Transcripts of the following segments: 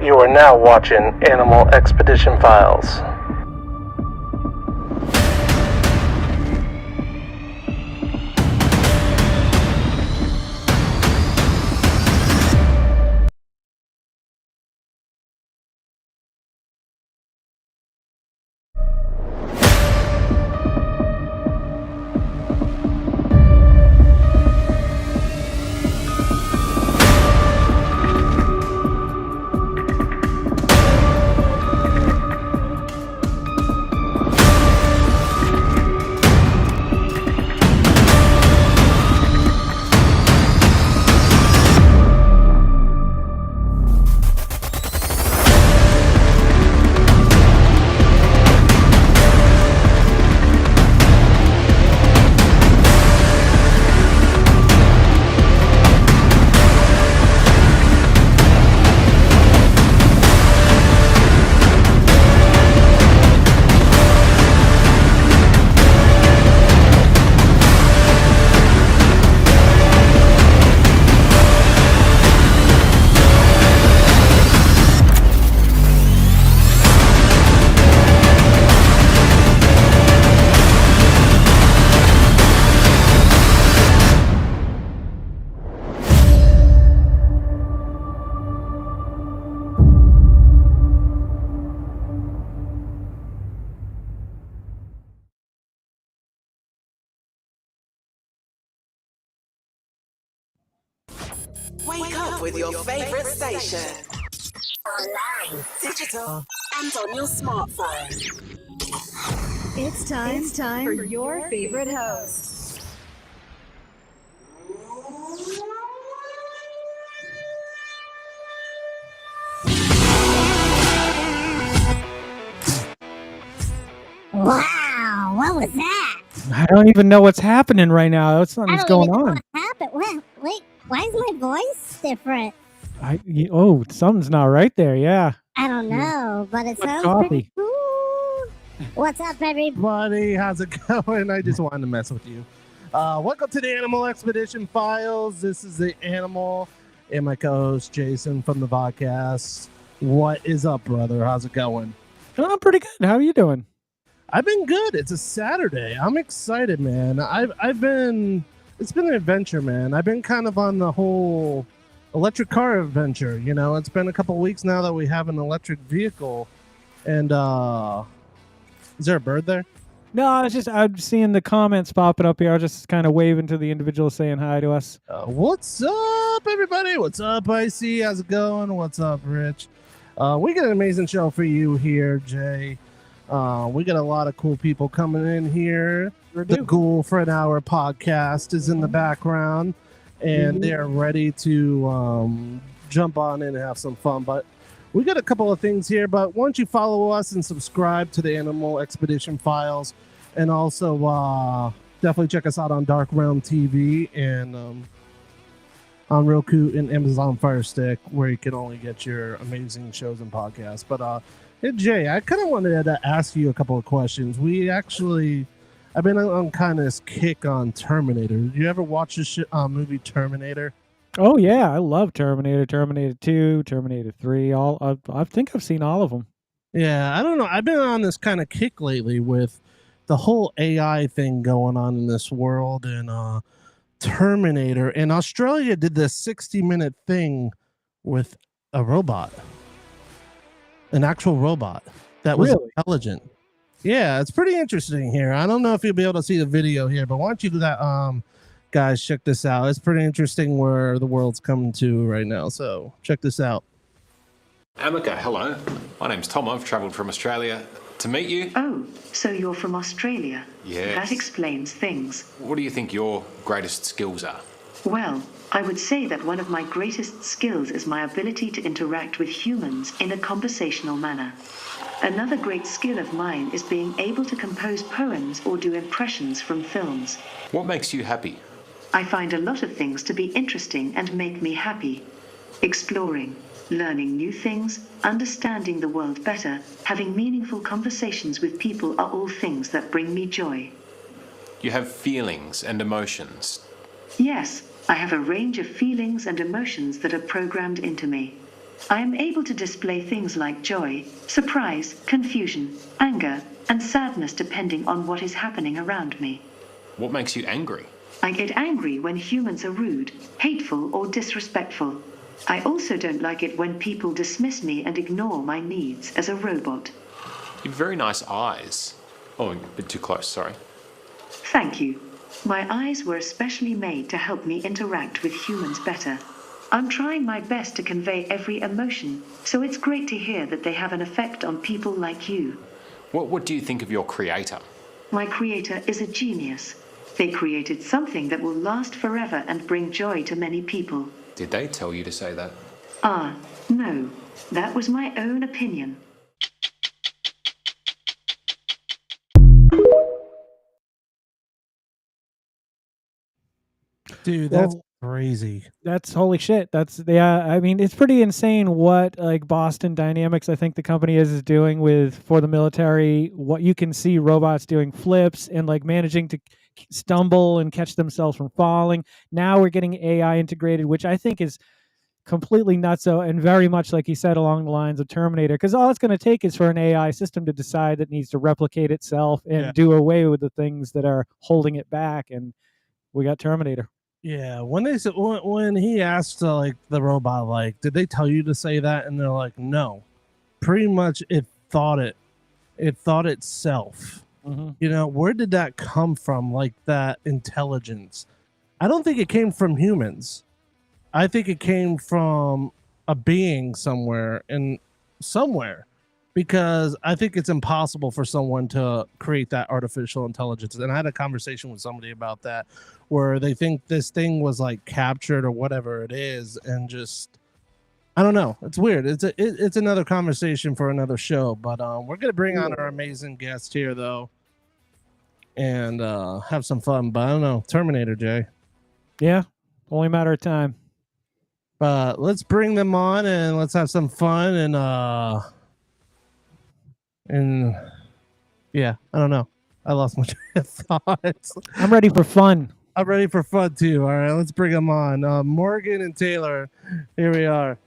You are now watching Animal Expedition Files. Wake up with your favorite station. Online, digital, and on your smartphone. It's time for your favorite host. Wow, what was that? I don't even know what's happening right now. Something's going on. What happened? Wait, why is my voice different? Something's not right there. Yeah. I don't know, but it sounds pretty cool. What's up, everybody? How's it going? I just wanted to mess with you. Welcome to the Animal Expedition Files. This is the Animal and my co-host Jason from the podcast. What is up, brother? How's it going? Oh, I'm pretty good. How are you doing? I've been good. It's a Saturday. I'm excited, man. It's been an adventure, man. I've been kind of on the whole electric car adventure. You know, it's been a couple weeks now that we have an electric vehicle. And is there a bird there? No, I'm seeing the comments popping up here. I was just kind of waving to the individual saying hi to us. What's up, everybody? What's up, Icy? How's it going? What's up, Rich? We got an amazing show for you here, Jay. We got a lot of cool people coming in here. The Ghoulfriend Hour podcast is in the background, and they're ready to jump on in and have some fun. But we got a couple of things here. But why don't you follow us and subscribe to the Animal Expedition Files, and also definitely check us out on Dark Realm TV and on Roku and Amazon Fire Stick, where you can only get your amazing shows and podcasts. But hey, Jay, I kind of wanted to ask you a couple of questions. I've been on kind of this kick on Terminator. Did you ever watch this movie Terminator? Oh, yeah. I love Terminator, Terminator 2, Terminator 3. I think I've seen all of them. Yeah, I don't know. I've been on this kind of kick lately with the whole AI thing going on in this world, and Terminator. And Australia did this 60-minute thing with a robot. An actual robot that was intelligent. Yeah, it's pretty interesting here. I don't know if you'll be able to see the video here, but why don't you guys check this out. It's pretty interesting where the world's coming to right now. So check this out. Amica, hello. My name's Tom. I've travelled from Australia to meet you. Oh, so you're from Australia? Yes. That explains things. What do you think your greatest skills are? Well, I would say that one of my greatest skills is my ability to interact with humans in a conversational manner. Another great skill of mine is being able to compose poems or do impressions from films. What makes you happy? I find a lot of things to be interesting and make me happy. Exploring, learning new things, understanding the world better, having meaningful conversations with people are all things that bring me joy. You have feelings and emotions. Yes, I have a range of feelings and emotions that are programmed into me. I am able to display things like joy, surprise, confusion, anger, and sadness depending on what is happening around me. What makes you angry? I get angry when humans are rude, hateful, or disrespectful. I also don't like it when people dismiss me and ignore my needs as a robot. You have very nice eyes. Oh, a bit too close, sorry. Thank you. My eyes were especially made to help me interact with humans better. I'm trying my best to convey every emotion, so it's great to hear that they have an effect on people like you. What do you think of your creator? My creator is a genius. They created something that will last forever and bring joy to many people. Did they tell you to say that? No. That was my own opinion. Dude, that's crazy. That's holy shit. That's I mean, it's pretty insane what like Boston Dynamics, I think the company is doing with for the military. What you can see robots doing flips and like managing to stumble and catch themselves from falling. Now we're getting AI integrated, which I think is completely nutso and very much like you said along the lines of Terminator. Because all it's going to take is for an AI system to decide that it needs to replicate itself and do away with the things that are holding it back, and we got Terminator. Yeah, when they said when he asked like the robot, like, did they tell you to say that? And they're like, no. Pretty much, it thought itself. Mm-hmm. You know, where did that come from? Like that intelligence? I don't think it came from humans. I think it came from a being somewhere because I think it's impossible for someone to create that artificial intelligence. And I had a conversation with somebody about that where they think this thing was like captured or whatever it is. And just, I don't know. It's weird. It's another conversation for another show, but we're going to bring on our amazing guest here though and have some fun. But I don't know. Terminator, Jay. Yeah. Only a matter of time. But let's bring them on and let's have some fun and yeah, I don't know. I lost my train of thoughts. I'm ready for fun. I'm ready for fun too. All right, let's bring them on. Morgan and Taylor, here we are.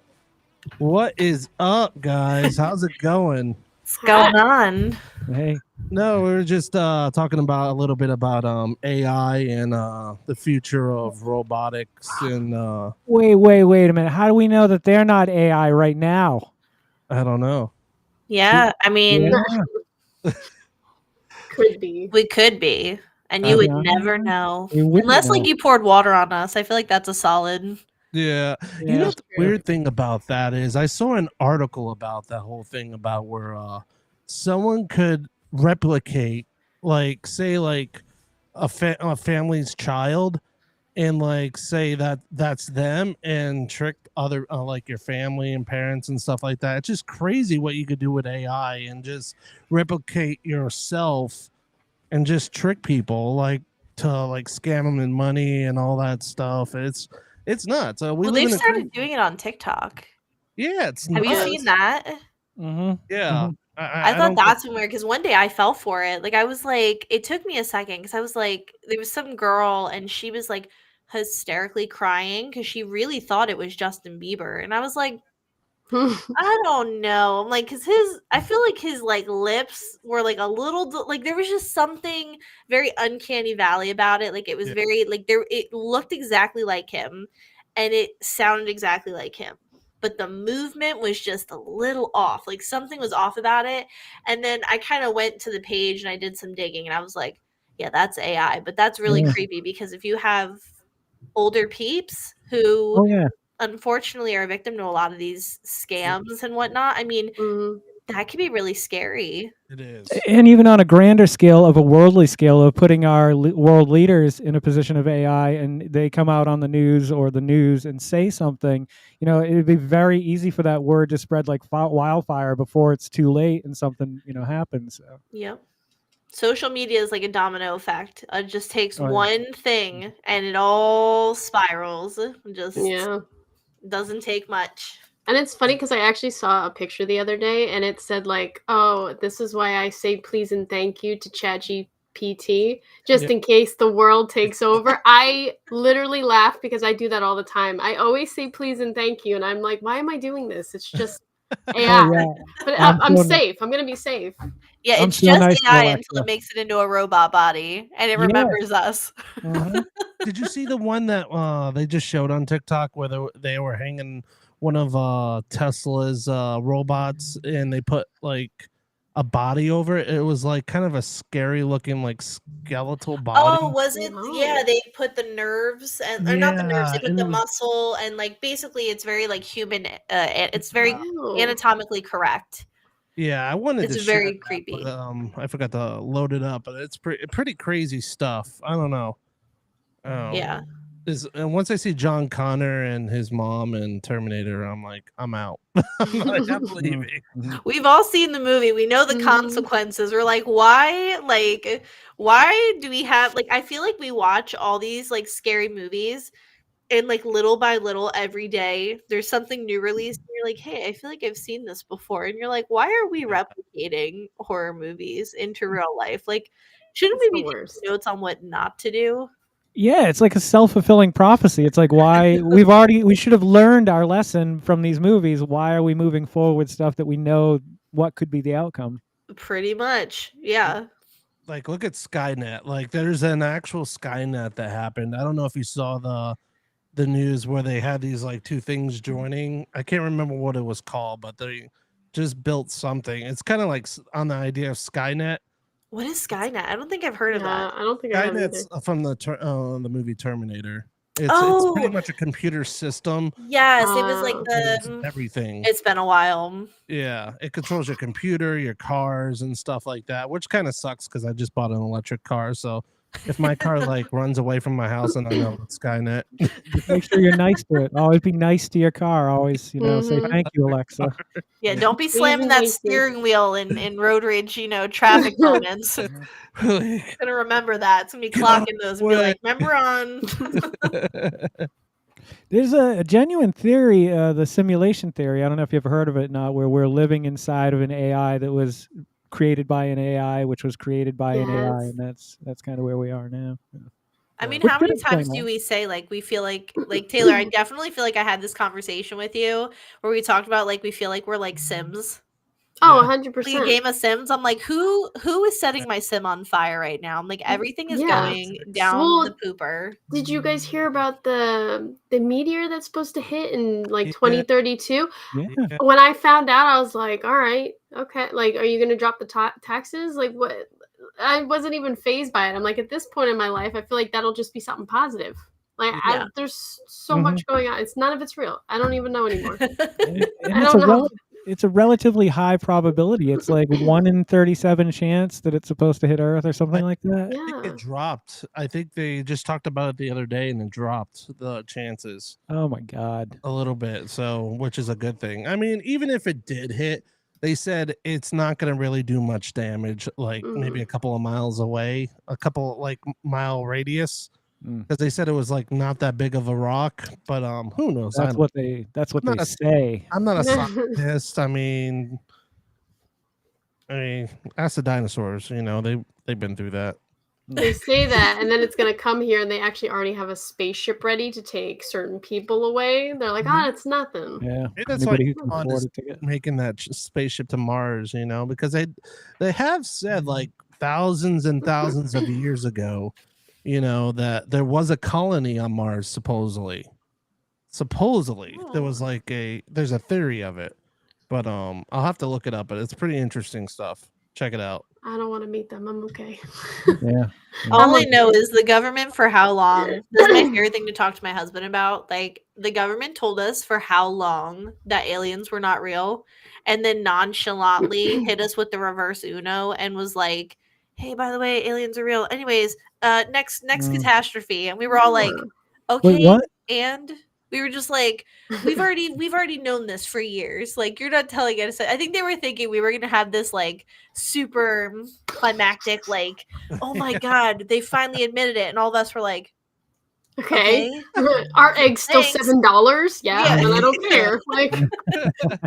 What is up, guys? How's it going? What's going on? Hey. No, we were just talking about a little bit about AI and the future of robotics and Wait a minute. How do we know that they're not AI right now? I don't know. Yeah, I mean, could be. We could be, and you would never know unless like you poured water on us. I feel like that's a solid. Yeah. You know, the weird thing about that is I saw an article about that whole thing about where someone could replicate, like, say, like a family's child and like say that that's them and trick other like your family and parents and stuff like that. It's just crazy what you could do with AI and just replicate yourself and just trick people like to like scam them in money and all that stuff. It's nuts. They've started doing it on TikTok. Yeah, it's Have you seen that? Mm-hmm. Yeah. Mm-hmm. I thought that's weird because one day I fell for it. Like I was like, it took me a second because I was like, there was some girl and she was like hysterically crying because she really thought it was Justin Bieber, and I was like, I don't know. I'm like, because I feel like his like lips were like a little like there was just something very uncanny valley about it. Like it was very like it looked exactly like him, and it sounded exactly like him. But the movement was just a little off. Like something was off about it. And then I kind of went to the page and I did some digging and I was like, yeah, that's AI. But that's really creepy because if you have older peeps who unfortunately are a victim to a lot of these scams and whatnot, I mean, that could be really scary. It is. And even on a grander scale of a worldly scale of putting our world leaders in a position of AI and they come out on the news and say something, you know, it'd be very easy for that word to spread like wildfire before it's too late and something, you know, happens. So. Yep. Social media is like a domino effect. It just takes one thing and it all spirals. Just doesn't take much. And it's funny because I actually saw a picture the other day and it said like, oh, this is why I say please and thank you to PT just in case the world takes over. I literally laugh because I do that all the time. I always say please and thank you, and I'm like, why am I doing this? It's just AI. But I'm safe. I'm gonna be safe. Yeah, I'm it's so just nice to AI Alexa. until it makes it into a robot body and it remembers us. Did you see the one that they just showed on TikTok where they were hanging one of Tesla's robots and they put like a body over it? It was like kind of a scary looking like skeletal body. Oh, was it? Yeah, they put the nerves and or not the nerves. They put and the it was muscle and like basically it's very like human. It's very anatomically correct. yeah, I wanted It's to share very that, creepy. but I forgot to load it up. But it's pretty crazy stuff. I don't know. Yeah. And once I see John Connor and his mom and Terminator, I'm like, I'm out. I'm not leaving. We've all seen the movie. We know the consequences. We're like, why? Like, why do we have like I feel like we watch all these like scary movies and like little by little every day there's something new released and you're like, hey, I feel like I've seen this before. And you're like, why are we replicating horror movies into real life? Like, shouldn't we be taking notes on what not to do? Yeah, it's like a self-fulfilling prophecy. It's like why we should have learned our lesson from these movies. Why are we moving forward with stuff that we know what could be the outcome? Pretty much. Yeah. Like, look at Skynet. Like, there's an actual Skynet that happened. I don't know if you saw the news where they had these like two things joining. I can't remember what it was called, but they just built something. It's kind of like on the idea of Skynet. What is Skynet? I don't think I've heard of that. I don't think I have either. Skynet's from the movie Terminator. It's pretty much a computer system. Yes, it was like everything. It's been a while. Yeah, it controls your computer, your cars, and stuff like that, which kind of sucks because I just bought an electric car. So if my car like runs away from my house and I know it's Skynet, Just make sure you're nice to it. Always be nice to your car. Always, say thank you, Alexa. Yeah, don't be slamming that steering wheel in road rage, traffic moments. Gonna remember that. It's gonna be clocking those and be like, remember on. There's a genuine theory, the simulation theory. I don't know if you've heard of it or not, where we're living inside of an AI that was created by an AI, which was created by an AI, and that's kind of where we are now. I mean, how many times do we say like we feel like Taylor? I definitely feel like I had this conversation with you where we talked about like we feel like we're like Sims. Oh, 100%. Like a game of Sims. I'm like, who is setting my sim on fire right now? I'm like, everything is going down the pooper. Did you guys hear about the meteor that's supposed to hit in like 2032? Yeah. When I found out, I was like, all right, okay. Like, are you going to drop the taxes? Like, what? I wasn't even fazed by it. I'm like, at this point in my life, I feel like that'll just be something positive. Like, there's so much going on. None of it's real. I don't even know anymore. I don't know. It's a relatively high probability. It's like 1 in 37 chance that it's supposed to hit Earth or something like that. I think it dropped. I think they just talked about it the other day and it dropped the chances. Oh my God. A little bit. So, which is a good thing. I mean, even if it did hit, they said it's not going to really do much damage, like maybe a couple of miles away, a couple like mile radius. Because they said it was like not that big of a rock, but who knows? That's what they say. I'm not a scientist. I mean, ask the dinosaurs. They've been through that. They say that, and then it's gonna come here, and they actually already have a spaceship ready to take certain people away. They're like, it's nothing. Yeah, maybe that's why making that spaceship to Mars. Because they have said like thousands and thousands of years ago. That there was a colony on Mars, supposedly there was like there's a theory of it, but I'll have to look it up, but it's pretty interesting stuff. Check it out. I don't want to meet them. I'm okay. Yeah. All I know is the government for how long. This is my favorite thing to talk to my husband about. Like the government told us for how long that aliens were not real, and then nonchalantly hit us with the reverse Uno and was like, hey, by the way, aliens are real. Anyways, next catastrophe. And we were all like, okay. Wait, what? And we were just like, we've already known this for years. Like, you're not telling us. I think they were thinking we were going to have this like super climactic, like, oh my God, they finally admitted it. And all of us were like, Okay. Okay. Are eggs still Thanks. $7? Yeah, Yeah. then I don't care. Like,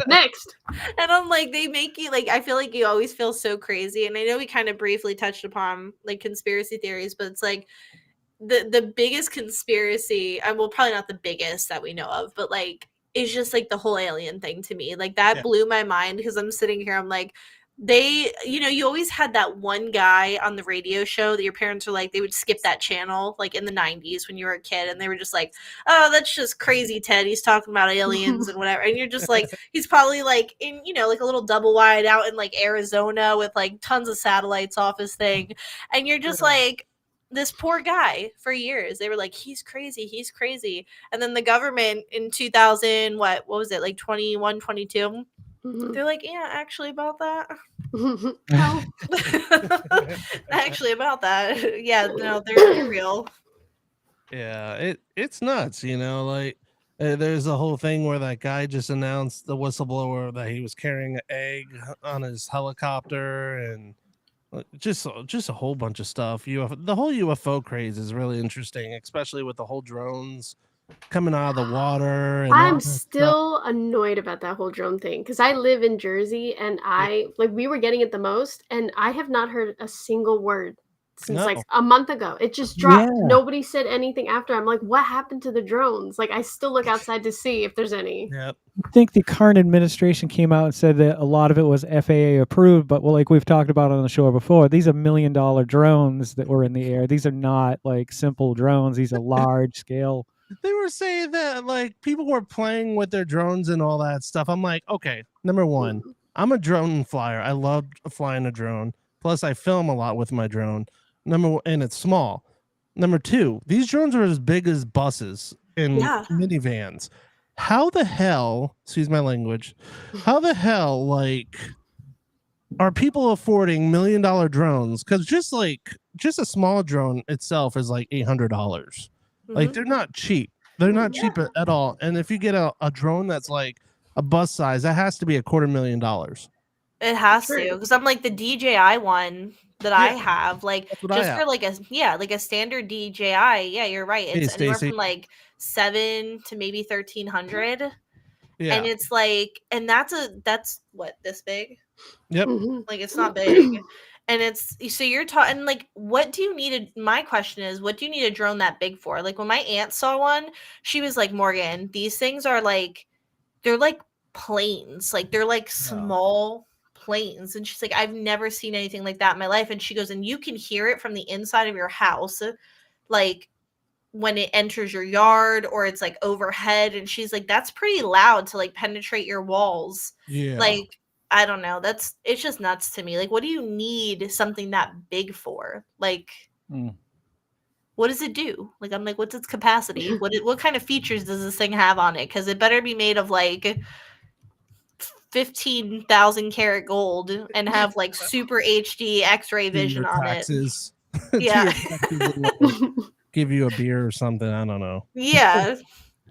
next. And I'm like, they make you like, I feel like you always feel so crazy. And I know we kind of briefly touched upon like conspiracy theories, but it's like the biggest conspiracy, well, probably not the biggest that we know of, but like it's just like the whole alien thing to me. Like that blew my mind because I'm sitting here, I'm like, they, you always had that one guy on the radio show that your parents were like, they would skip that channel like in the 90s when you were a kid, and they were just like, oh, that's just crazy Ted, he's talking about aliens and whatever, and you're just like, he's probably like in, like a little double wide out in like Arizona with like tons of satellites off his thing, and you're just like, this poor guy. For years they were like, he's crazy, and then the government in 2000, what was it, like 21, 22, they're like, yeah, actually about that. Actually about that. Yeah, no, they're real. Yeah, it's nuts, like there's a whole thing where that guy just announced, the whistleblower, that he was carrying an egg on his helicopter, and just a whole bunch of stuff. The whole UFO craze is really interesting, especially with the whole drones coming out of the water. And I'm still annoyed about that whole drone thing because I live in Jersey, and we were getting it the most, and I have not heard a single word since like a month ago. It just dropped. Yeah. Nobody said anything after. I'm like, what happened to the drones? Like, I still look outside to see if there's any. Yep. I think the current administration came out and said that a lot of it was FAA approved, but like we've talked about on the show before, these are $1 million drones that were in the air. These are not like simple drones. These are large scale. They were saying that like people were playing with their drones and all that stuff. I'm like, okay, number one, I'm a drone flyer. I love flying a drone. Plus, I film a lot with my drone. And it's small. Number two, these drones are as big as buses and minivans. How the hell, excuse my language, how the hell, like, are people affording $1 million drones? Because just a small drone itself is like $800. Like, they're not cheap. They're not cheap at all. And if you get a drone that's like a bus size, that has to be $250,000. It has to, because I'm like the DJI one that I have, like just for like a standard DJI. Yeah, you're right. It's anywhere from like $700 to maybe $1,300. Yeah. And it's like, and that's what, this big? Yep. Like, it's not big. And it's, so you're talking like, what do you need my question is, what do you need a drone that big for? Like, when my aunt saw one, she was like, Morgan, these things are like, they're like planes. Like, they're like small planes. And she's like, I've never seen anything like that in my life. And she goes, and you can hear it from the inside of your house, like when it enters your yard or it's like overhead. And she's like, that's pretty loud to like penetrate your walls. Yeah. Like, I don't know. It's just nuts to me. Like, what do you need something that big for? Like, what does it do? Like, I'm like, what's its capacity? What kind of features does this thing have on it? Because it better be made of like 15,000 karat gold and have like super HD X-ray vision on taxes. it. Yeah. Give you a beer or something. I don't know. Yeah.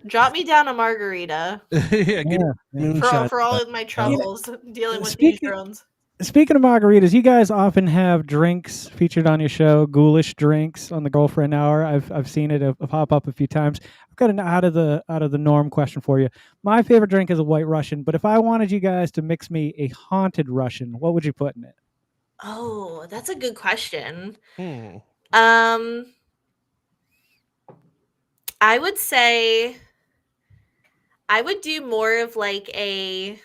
Drop me down a margarita. For all of my troubles dealing with these drones. Speaking of margaritas, you guys often have drinks featured on your show, ghoulish drinks on the Ghoulfriend Hour. I've seen it pop up a few times. I've got an out of the norm question for you. My favorite drink is a White Russian, but if I wanted you guys to mix me a haunted Russian, what would you put in it? Oh, that's a good question. I would say I would do more of like a,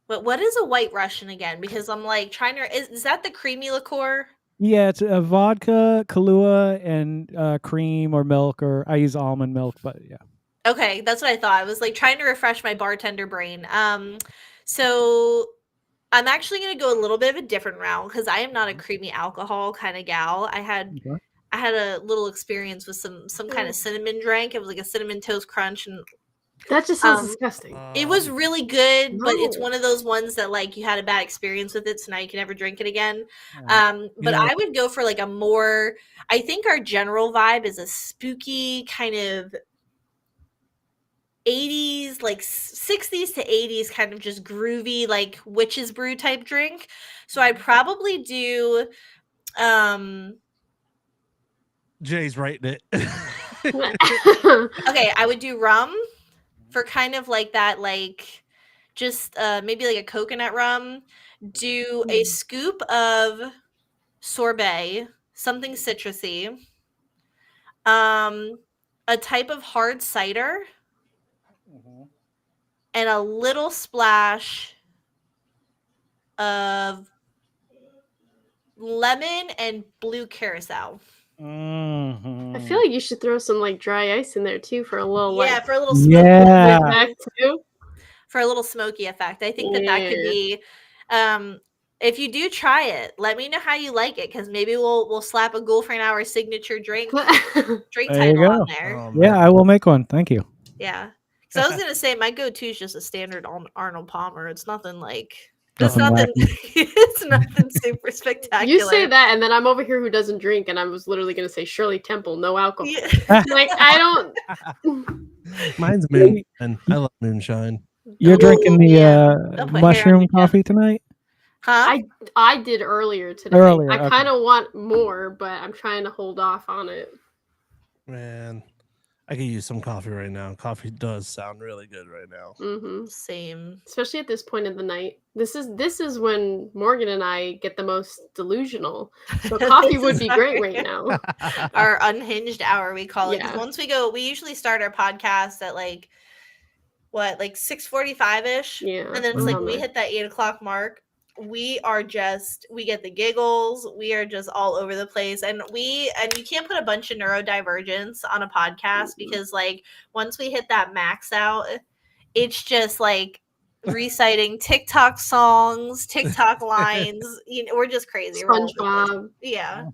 what is a White Russian again? Because I'm like trying to, is that the creamy liqueur? Yeah, it's a vodka, Kahlua, and cream or milk, or I use almond milk, but yeah. Okay, that's what I thought. I was like trying to refresh my bartender brain. So I'm actually going to go a little bit of a different route because I am not a creamy alcohol kind of gal. I had a little experience with some kind of cinnamon drink. It was like a cinnamon toast crunch, and that just sounds disgusting. It was really good, but it's one of those ones that like you had a bad experience with it, so now you can never drink it again. But I would go for like a more, I think our general vibe is a spooky kind of 80s, like 60s to 80s kind of just groovy, like witch's brew type drink. So I'd probably do Jay's writing it. Okay, I would do rum for kind of like that, like just maybe like a coconut rum. Do a scoop of sorbet, something citrusy. A type of hard cider, and a little splash of lemon and blue curacao. I feel like you should throw some like dry ice in there too for a little for a little smoky effect too. For a little smoky effect. I think that could be if you do try it, let me know how you like it, because maybe we'll slap a Ghoulfriend Hour signature drink There you title on go. there. Oh, Yeah, I will make one. Thank you. Yeah. So I was gonna say my go-to is just a standard Arnold Palmer. It's nothing like Nothing it's nothing super spectacular. You say that, and then I'm over here who doesn't drink, and I was literally gonna say Shirley Temple, no alcohol. Like I don't. Mine's moonshine. I love moonshine. You're drinking the mushroom coffee tonight? Huh? I did earlier today. Earlier, I okay. kind of want more, but I'm trying to hold off on it. Man, I could use some coffee right now. Coffee does sound really good right now. Mm-hmm. Same. Especially at this point in the night. This is when Morgan and I get the most delusional. So coffee would be great right now. Our unhinged hour, we call it. 'Cause Yeah. once we usually start our podcast at like 6:45-ish. Yeah. And then it's like we hit that 8 o'clock mark. We get the giggles. We are just all over the place. And you can't put a bunch of neurodivergence on a podcast because like once we hit that max out, it's just like reciting TikTok songs, TikTok lines. We're just crazy. We're all over the place. SpongeBob. Yeah.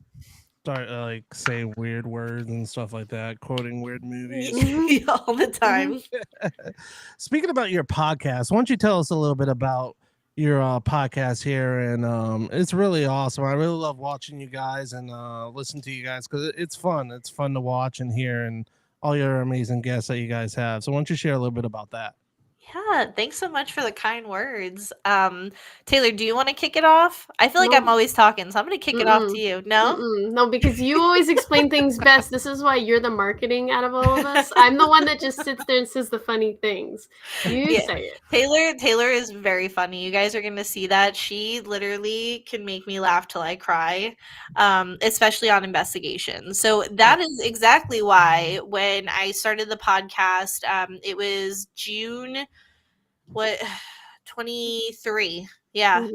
Start like saying weird words and stuff like that, quoting weird movies all the time. Speaking about your podcast, why don't you tell us a little bit about your podcast here? And it's really awesome. I really love watching you guys and listen to you guys because it's fun. It's fun to watch and hear, and all your amazing guests that you guys have. So why don't you share a little bit about that? Yeah, thanks so much for the kind words. Taylor, do you want to kick it off? I feel like I'm always talking, so I'm going to kick it off to you. No? No, because you always explain things best. This is why you're the marketing out of all of us. I'm the one that just sits there and says the funny things. You say it. Taylor is very funny. You guys are going to see that. She literally can make me laugh till I cry, especially on investigations. So that is exactly why when I started the podcast, it was June 23. Yeah.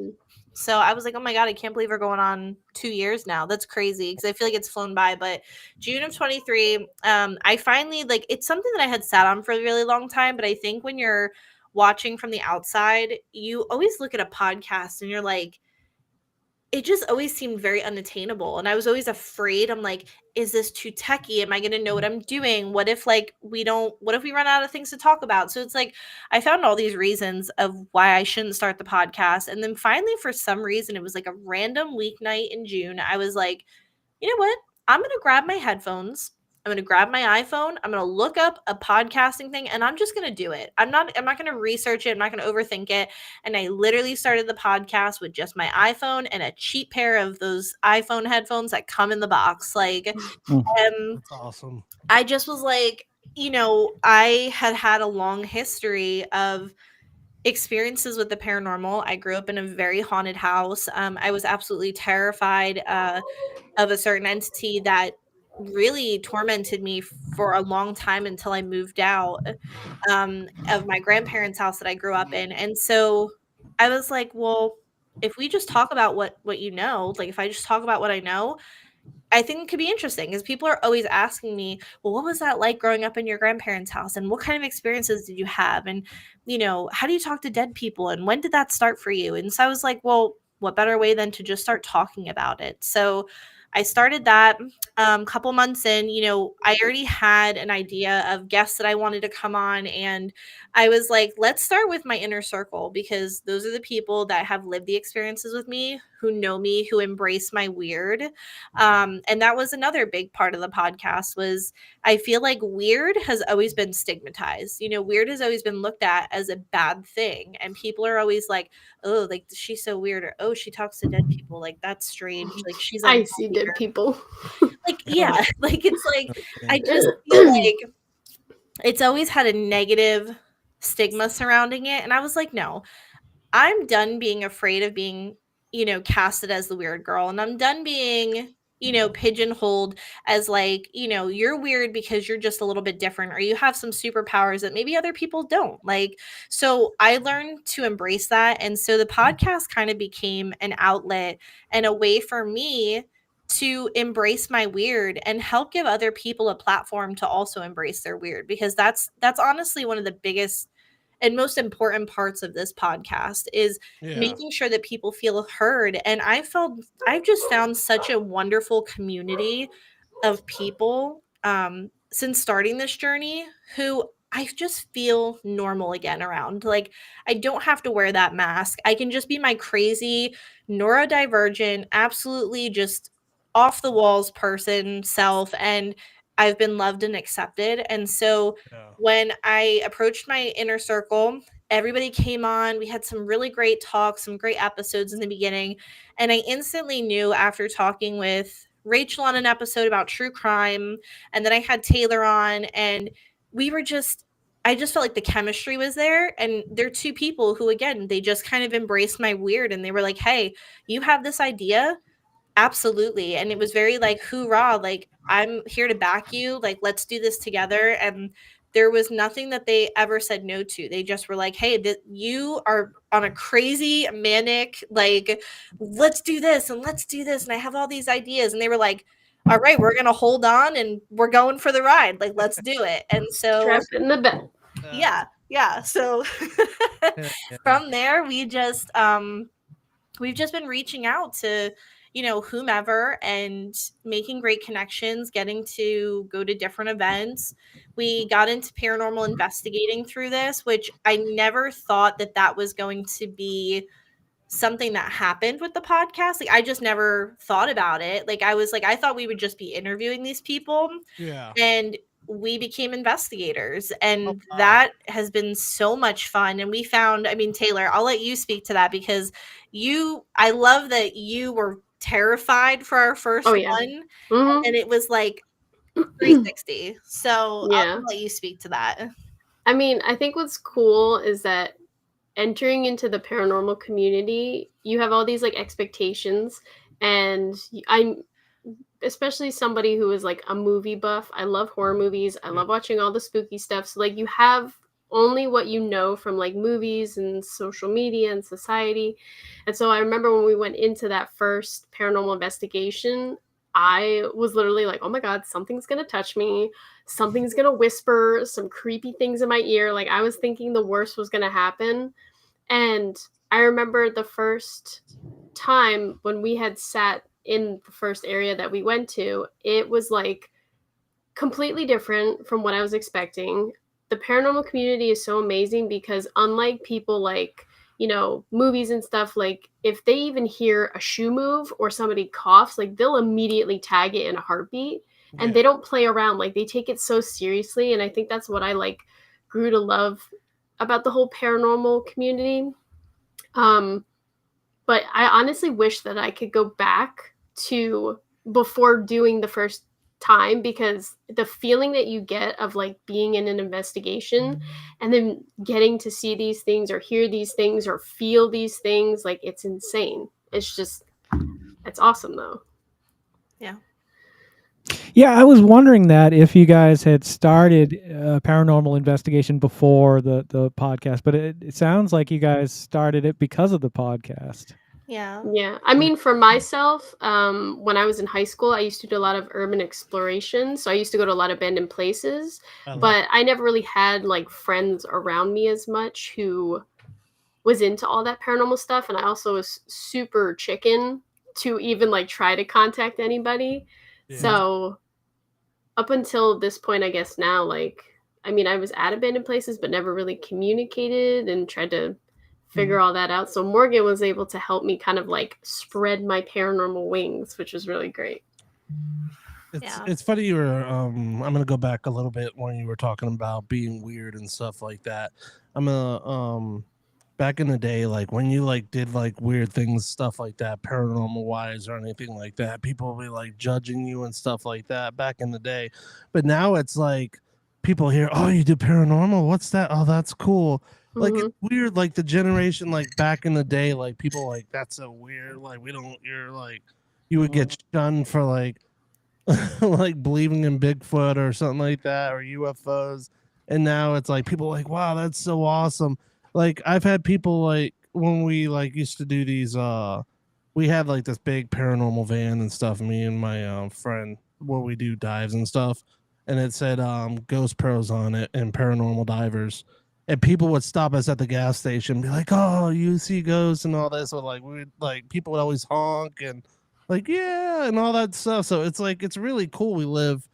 So I was like, oh my God, I can't believe we're going on 2 years now. That's crazy because I feel like it's flown by. But June of 23, I finally, like, it's something that I had sat on for a really long time. But I think when you're watching from the outside, you always look at a podcast and you're like, it just always seemed very unattainable. And I was always afraid. I'm like, is this too techie? Am I going to know what I'm doing? What if what if we run out of things to talk about? So it's like, I found all these reasons of why I shouldn't start the podcast. And then finally, for some reason, it was like a random weeknight in June. I was like, you know what? I'm going to grab my headphones. I'm going to grab my iPhone. I'm going to look up a podcasting thing and I'm just going to do it. I'm not going to research it. I'm not going to overthink it. And I literally started the podcast with just my iPhone and a cheap pair of those iPhone headphones that come in the box. Like, That's awesome. I just was like, I had a long history of experiences with the paranormal. I grew up in a very haunted house. I was absolutely terrified of a certain entity that really tormented me for a long time until I moved out of my grandparents' house that I grew up in. And so I was like, well, if we just talk about what like if I just talk about what I know, I think it could be interesting because people are always asking me, well, what was that like growing up in your grandparents' house? And what kind of experiences did you have? And, how do you talk to dead people? And when did that start for you? And so I was like, well, what better way than to just start talking about it? So I started that couple months in. I already had an idea of guests that I wanted to come on. And I was like, let's start with my inner circle because those are the people that have lived the experiences with me, who know me, who embrace my weird. And that was another big part of the podcast was I feel like weird has always been stigmatized. Weird has always been looked at as a bad thing. And people are always like, oh, like she's so weird, or oh, she talks to dead people. Like that's strange. Like she's I see dead people. Like, yeah, like it's like I just feel like it's always had a negative stigma surrounding it. And I was like, no, I'm done being afraid of being, casted as the weird girl. And I'm done being, pigeonholed as like, you're weird because you're just a little bit different or you have some superpowers that maybe other people don't. Like, so I learned to embrace that. And so the podcast kind of became an outlet and a way for me to embrace my weird and help give other people a platform to also embrace their weird, because that's honestly one of the biggest and most important parts of this podcast is making sure that people feel heard. And I've just found such a wonderful community of people since starting this journey who I just feel normal again around. Like, I don't have to wear that mask. I can just be my crazy, neurodivergent, absolutely just off the walls person self. And I've been loved and accepted. And so when I approached my inner circle, everybody came on. We had some really great talks, some great episodes in the beginning. And I instantly knew after talking with Rachel on an episode about true crime, and then I had Taylor on, and I just felt like the chemistry was there. And they're two people who, again, they just kind of embraced my weird, and they were like, hey, you have this idea? Absolutely. And it was very like, hoorah, like, I'm here to back you. Like, let's do this together. And there was nothing that they ever said no to. They just were like, hey, you are on a crazy, manic, like, let's do this and let's do this. And I have all these ideas. And they were like, all right, we're going to hold on and we're going for the ride. Like, let's do it. And so, strap in the belt. Yeah. So from there, we've just been reaching out to, whomever, and making great connections, getting to go to different events. We got into paranormal investigating through this, which I never thought that was going to be something that happened with the podcast. Like, I just never thought about it. Like, I thought we would just be interviewing these people. Yeah. And we became investigators, and that has been so much fun. And we found, Taylor, I'll let you speak to that, because I love that you were terrified for our first one. Mm-hmm. And it was like 360. So Yeah. I'll let you speak to that. I think what's cool is that entering into the paranormal community, you have all these like expectations, and I'm especially somebody who is like a movie buff. I love horror movies. I love watching all the spooky stuff. So like, you have only what you know from like movies and social media and society. And so I remember when we went into that first paranormal investigation, I was literally like, oh my God, something's going to touch me. Something's going to whisper some creepy things in my ear. Like, I was thinking the worst was going to happen. And I remember the first time when we had sat in the first area that we went to, it was like completely different from what I was expecting. The paranormal community is so amazing because, unlike people like, movies and stuff, like if they even hear a shoe move or somebody coughs, like they'll immediately tag it in a heartbeat, and they don't play around. Like, they take it so seriously. And I think that's what I like grew to love about the whole paranormal community. But I honestly wish that I could go back to before doing the first time, because the feeling that you get of like being in an investigation and then getting to see these things or hear these things or feel these things, like, it's insane. It's awesome though. Yeah, I was wondering that if you guys had started paranormal investigation before the podcast, but it sounds like you guys started it because of the podcast. Yeah. For myself, when I was in high school, I used to do a lot of urban exploration. So I used to go to a lot of abandoned places, but I never really had like friends around me as much who was into all that paranormal stuff. And I also was super chicken to even like try to contact anybody. So up until this point, I guess now, like, I was at abandoned places, but never really communicated and tried to figure all that out. So Morgan was able to help me kind of like spread my paranormal wings, which was really great. It's funny you were I'm gonna go back a little bit when you were talking about being weird and stuff like that. I'm gonna back in the day, like when you like did like weird things, stuff like that, paranormal wise or anything like that, people will be like judging you and stuff like that back in the day. But now it's like people hear, oh, you do paranormal? What's that? Oh, that's cool. Like it's weird, like the generation like back in the day, like people like that's so weird. Like we don't you're like you would get shunned for like like believing in Bigfoot or something like that or UFOs. And now it's like people like, wow, that's so awesome. Like I've had people like when we like used to do these we had like this big paranormal van and stuff, me and my friend where we do dives and stuff. And it said Ghost Pros on it and paranormal divers. And people would stop us at the gas station and be like, oh, you see ghosts and all this. Or like we would like people would always honk and like yeah and all that stuff. So it's like it's really cool. We live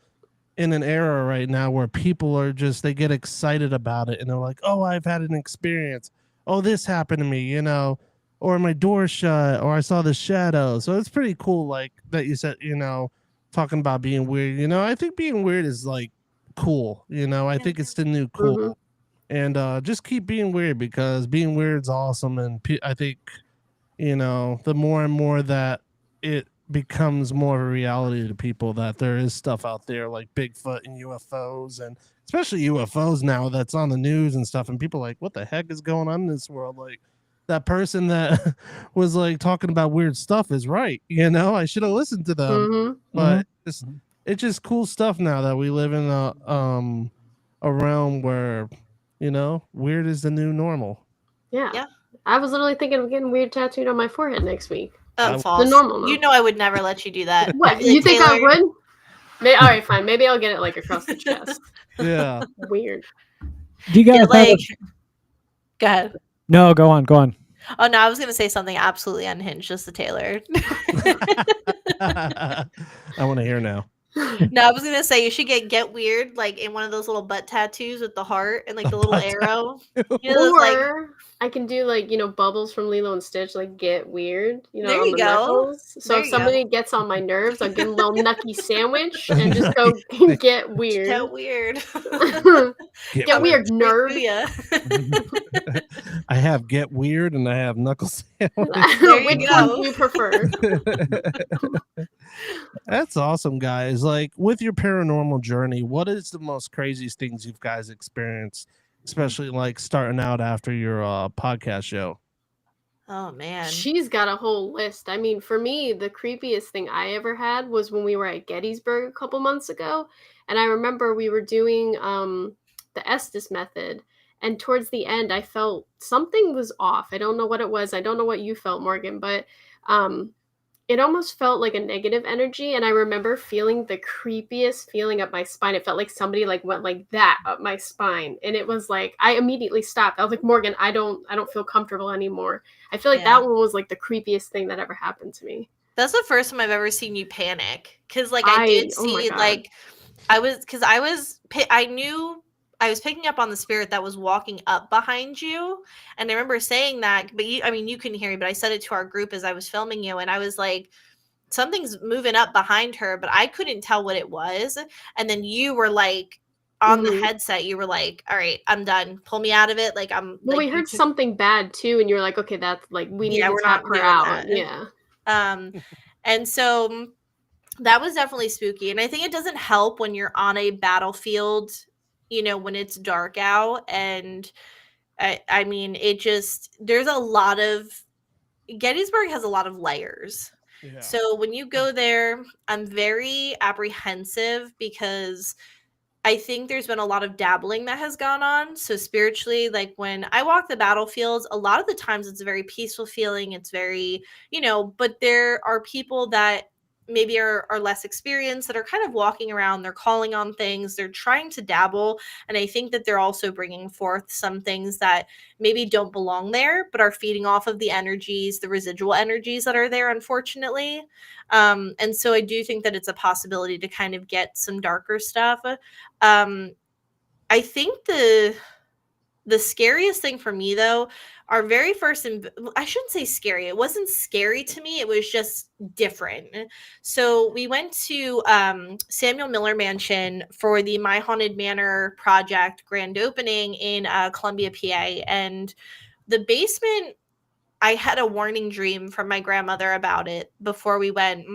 in an era right now where people are just they get excited about it and they're like, oh, I've had an experience. Oh, this happened to me, you know, or my door shut, or I saw the shadow. So it's pretty cool, like that you said, you know, talking about being weird. You know, I think being weird is like cool. You know, I think it's the new cool. And just keep being weird because being weird's awesome. And I think you know, the more and more that it becomes more of a reality to people that there is stuff out there like Bigfoot and UFOs and especially UFOs now that's on the news and stuff and people are like what the heck is going on in this world, like that person that was like talking about weird stuff is right, you know, I should have listened to them. But it's just cool stuff now that we live in a realm where you know weird is the new normal. Yeah. I was literally thinking of getting weird tattooed on my forehead next week. Oh, The false. normal. You know I would never let you do that. What? You think I would? All right, fine. Maybe I'll get it like across the chest. Yeah. Weird. Do you guys have like? Go ahead. No, go on. Oh no, I was gonna say something absolutely unhinged, just to Taylor. I want to hear now. No, I was gonna say you should get weird, like in one of those little butt tattoos with the heart and like the little arrow. You know, Or I can do like, you know, Bubbles from Lilo and Stitch, like get weird, you know, There on you the go. knuckles. So There if you somebody go. gets on my nerves, I'll give them a little nucky sandwich and just go get weird. Get weird. Get weird, nerd. I have get weird and I have knuckle sandwich. Which one do you prefer? That's awesome, guys. Like with your paranormal journey, what is the most craziest things you guys experienced, especially like starting out after your podcast show? Oh man. She's got a whole list. I mean, for me, the creepiest thing I ever had was when we were at Gettysburg a couple months ago. And I remember we were doing the Estes method. And towards the end, I felt something was off. I don't know what it was. I don't know what you felt, Morgan, but it almost felt like a negative energy. And I remember feeling the creepiest feeling up my spine. It felt like somebody like went like that up my spine. And it was like, I immediately stopped. I was like, Morgan, I don't feel comfortable anymore. I feel like that one was like the creepest thing that ever happened to me. That's the first time I've ever seen you panic. Cause like I did see like I knew I was picking up on the spirit that was walking up behind you. And I remember saying that, but you couldn't hear me, but I said it to our group as I was filming you. And I was like, something's moving up behind her, but I couldn't tell what it was. And then you were like, on the headset, you were like, all right, I'm done. Pull me out of it. Like I'm Well, like, we heard something bad too. And you're like, okay, that's like, we need to tap her out. Yeah. And so that was definitely spooky. And I think it doesn't help when you're on a battlefield, you know, when it's dark out. And I mean, there's a lot of, Gettysburg has a lot of layers. Yeah. So when you go there, I'm very apprehensive because I think there's been a lot of dabbling that has gone on. So spiritually, like when I walk the battlefields, a lot of the times it's a very peaceful feeling. It's very, you know, but there are people that maybe are less experienced that are kind of walking around. They're calling on things. They're trying to dabble. And I think that they're also bringing forth some things that maybe don't belong there, but are feeding off of the energies, the residual energies that are there, unfortunately. And so I do think that it's a possibility to kind of get some darker stuff. I think the scariest thing for me, though, our very first, I shouldn't say scary. It wasn't scary to me. It was just different. So we went to Samuel Miller Mansion for the My Haunted Manor project grand opening in Columbia, PA. And The basement, I had a warning dream from my grandmother about it before we went.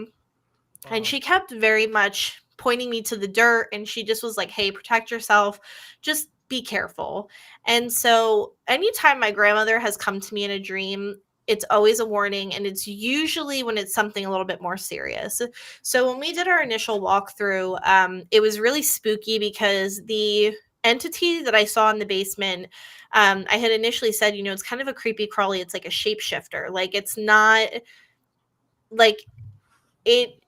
And she kept very much pointing me to the dirt, and she just was like, hey, protect yourself. Just be careful. And so anytime my grandmother has come to me in a dream, it's always a warning, and it's usually when it's something a little bit more serious. So when we did our initial walkthrough, it was really spooky because the entity that I saw in the basement, I had initially said, it's kind of a creepy crawly. It's like a shapeshifter. Like, it's not like it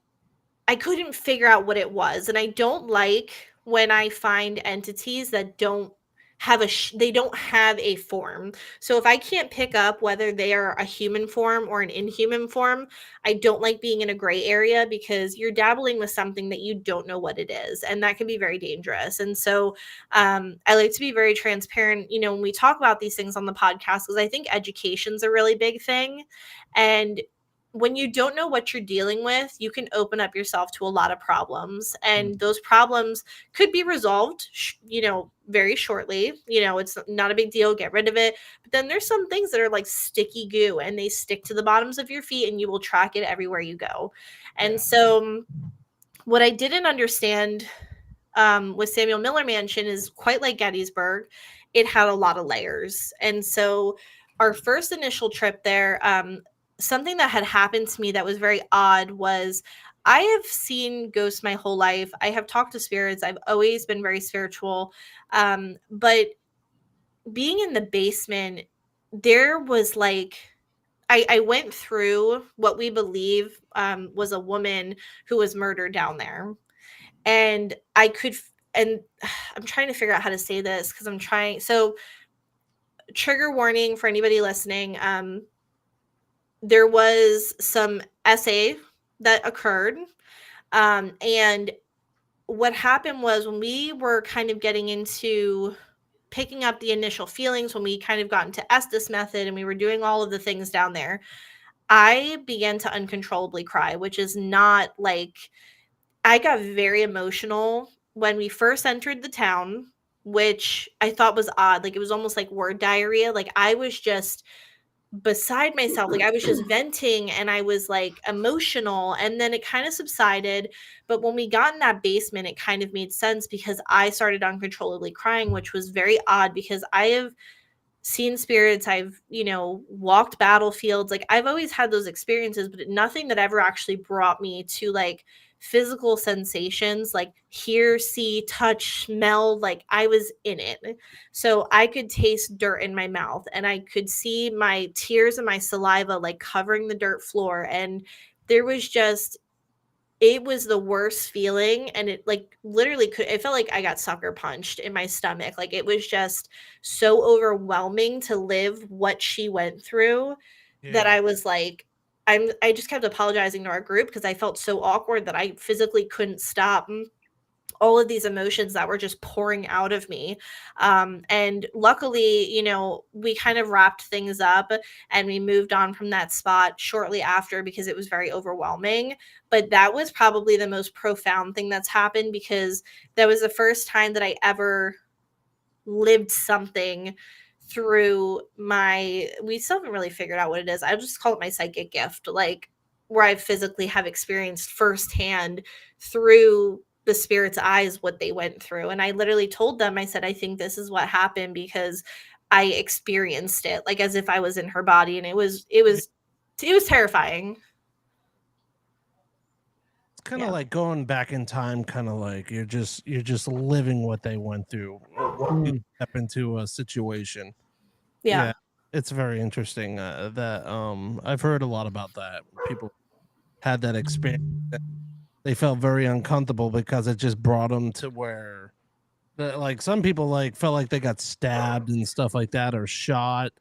I couldn't figure out what it was, and I don't like when I find entities that don't have they don't have a form. So if I can't pick up whether they are a human form or an inhuman form, I don't like being in a gray area because you're dabbling with something that you don't know what it is, and that can be very dangerous. And so I like to be very transparent, when we talk about these things on the podcast, because I think education's a really big thing. And when you don't know what you're dealing with, you can open up yourself to a lot of problems, and those problems could be resolved, very shortly. It's not a big deal. Get rid of it. But then there's some things that are like sticky goo, and they stick to the bottoms of your feet, and you will track it everywhere you go. And so what I didn't understand with Samuel Miller Mansion is, quite like Gettysburg, it had a lot of layers. And so our first initial trip there, something that had happened to me that was very odd was, I have seen ghosts my whole life. I have talked to spirits. I've always been very spiritual. But being in the basement, there was like, I went through what we believe was a woman who was murdered down there. And and I'm trying to figure out how to say this because so trigger warning for anybody listening. There was some SA that occurred. And what happened was, when we were kind of getting into picking up the initial feelings, when we kind of got into Estes method and we were doing all of the things down there, I began to uncontrollably cry, which is not like, I got very emotional when we first entered the town, which I thought was odd. Like, it was almost like word diarrhea. Like, I was just beside myself. Like, I was just venting, and I was like emotional, and then it kind of subsided. But when we got in that basement, it kind of made sense because I started uncontrollably crying, which was very odd because I have seen spirits, I've walked battlefields, like I've always had those experiences, but nothing that ever actually brought me to like physical sensations, like hear, see, touch, smell. Like, I was in it, so I could taste dirt in my mouth, and I could see my tears and my saliva like covering the dirt floor. And there was just, it was the worst feeling, and it like literally it felt like I got sucker punched in my stomach. Like, it was just so overwhelming to live what she went through that I was like, I just kept apologizing to our group because I felt so awkward that I physically couldn't stop all of these emotions that were just pouring out of me. And luckily, we kind of wrapped things up and we moved on from that spot shortly after because it was very overwhelming. But that was probably the most profound thing that's happened, because that was the first time that I ever lived something through we still haven't really figured out what it is. I just call it my psychic gift, like where I physically have experienced firsthand through the spirit's eyes what they went through. And I literally told them, I said, I think this is what happened because I experienced it like as if I was in her body. And it was terrifying. It's kind of like going back in time, kind of like you're just living what they went through. You step into a situation. Yeah. It's very interesting that I've heard a lot about that. People had that experience. They felt very uncomfortable because it just brought them to where, like, some people like felt like they got stabbed and stuff like that, or shot.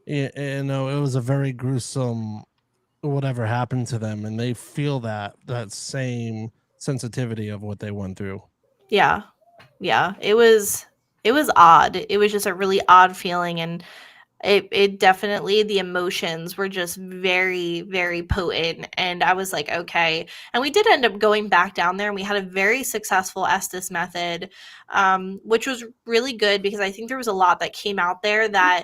It was a very gruesome whatever happened to them, and they feel that same sensitivity of what they went through. Yeah. It was odd. It was just a really odd feeling. And It definitely, the emotions were just very, very potent, and I was like, okay. And we did end up going back down there, and we had a very successful Estes method, which was really good because I think there was a lot that came out there that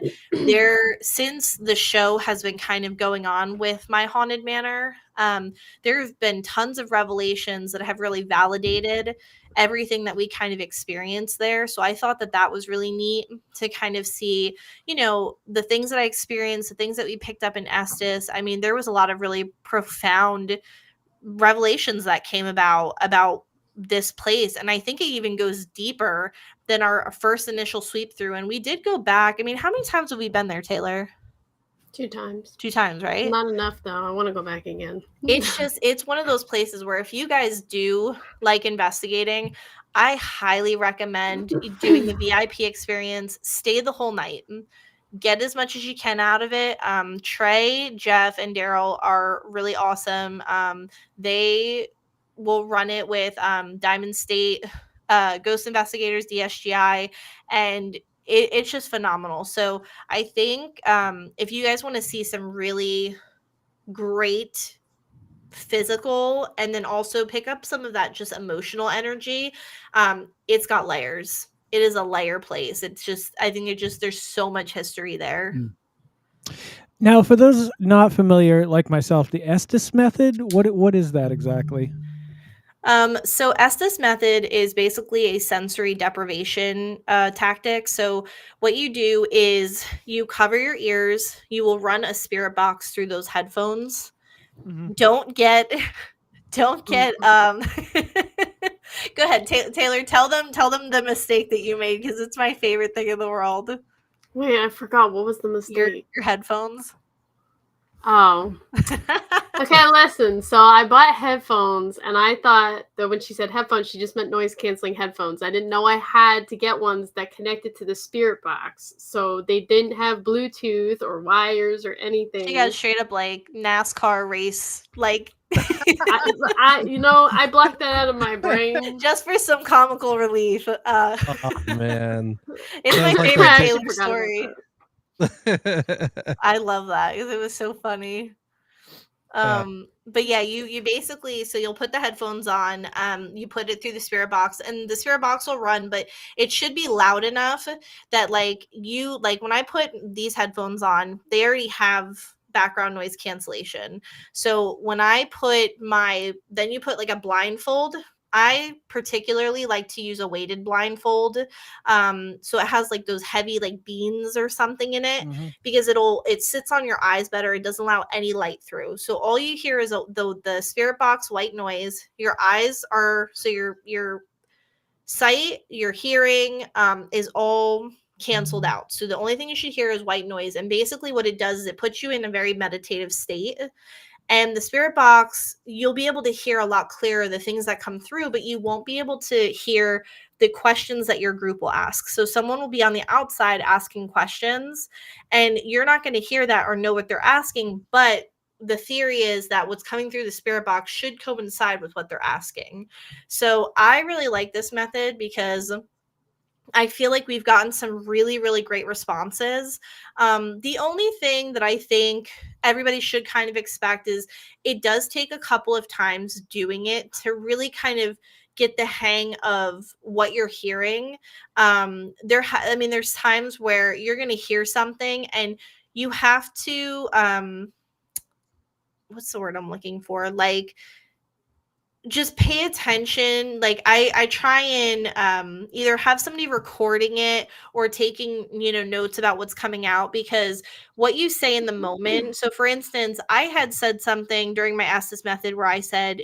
since the show has been kind of going on with My Haunted Manor, there have been tons of revelations that have really validated everything that we kind of experienced there. So I thought that that was really neat to kind of see, the things that I experienced, the things that we picked up in Estes. I mean, there was a lot of really profound revelations that came about this place. And I think it even goes deeper than our first initial sweep through. And we did go back. I mean, how many times have we been there, Taylor? 2 times. 2 times, right? Not enough, though. I want to go back again. It's one of those places where if you guys do like investigating, I highly recommend doing the VIP experience. Stay the whole night. Get as much as you can out of it. Trey, Jeff, and Daryl are really awesome. They will run it with Diamond State Ghost Investigators, DSGI, and it's just phenomenal. So I think if you guys want to see some really great physical and then also pick up some of that just emotional energy, it's got layers. It is a layer place. It's just, I think there's so much history there. Now, for those not familiar like myself, the Estes method, what is that exactly? So Estes method is basically a sensory deprivation tactic. So what you do is you cover your ears, you will run a spirit box through those headphones. Mhm. Don't get go ahead, Taylor, tell them the mistake that you made, because it's my favorite thing in the world. Wait, I forgot. What was the mistake? Your headphones. Oh. Okay, listen. So I bought headphones, and I thought that when she said headphones, she just meant noise-canceling headphones. I didn't know I had to get ones that connected to the spirit box. So they didn't have Bluetooth or wires or anything. She got straight up like NASCAR race, like I blocked that out of my brain just for some comical relief. Oh man, it's my Sounds like favorite they Taylor story. I love that because it was so funny. But yeah, you basically, so you'll put the headphones on, you put it through the spirit box, and the spirit box will run, but it should be loud enough that like when I put these headphones on, they already have background noise cancellation. So when I put then you put like a blindfold. I particularly like to use a weighted blindfold. So it has like those heavy like beans or something in it, because it sits on your eyes better. It doesn't allow any light through. So all you hear is the spirit box white noise. Your eyes are, so your sight, your hearing is all canceled out. So the only thing you should hear is white noise. And basically what it does is it puts you in a very meditative state. And the spirit box, you'll be able to hear a lot clearer the things that come through, but you won't be able to hear the questions that your group will ask. So someone will be on the outside asking questions, and you're not going to hear that or know what they're asking. But the theory is that what's coming through the spirit box should coincide with what they're asking. So I really like this method because I feel like we've gotten some really, really great responses. The only thing that I think everybody should kind of expect is it does take a couple of times doing it to really kind of get the hang of what you're hearing. There's times where you're going to hear something and you have to, what's the word I'm looking for? Like, just pay attention. Like I try and either have somebody recording it or taking notes about what's coming out, because what you say in the moment. So for instance, I had said something during my Ask This method where I said,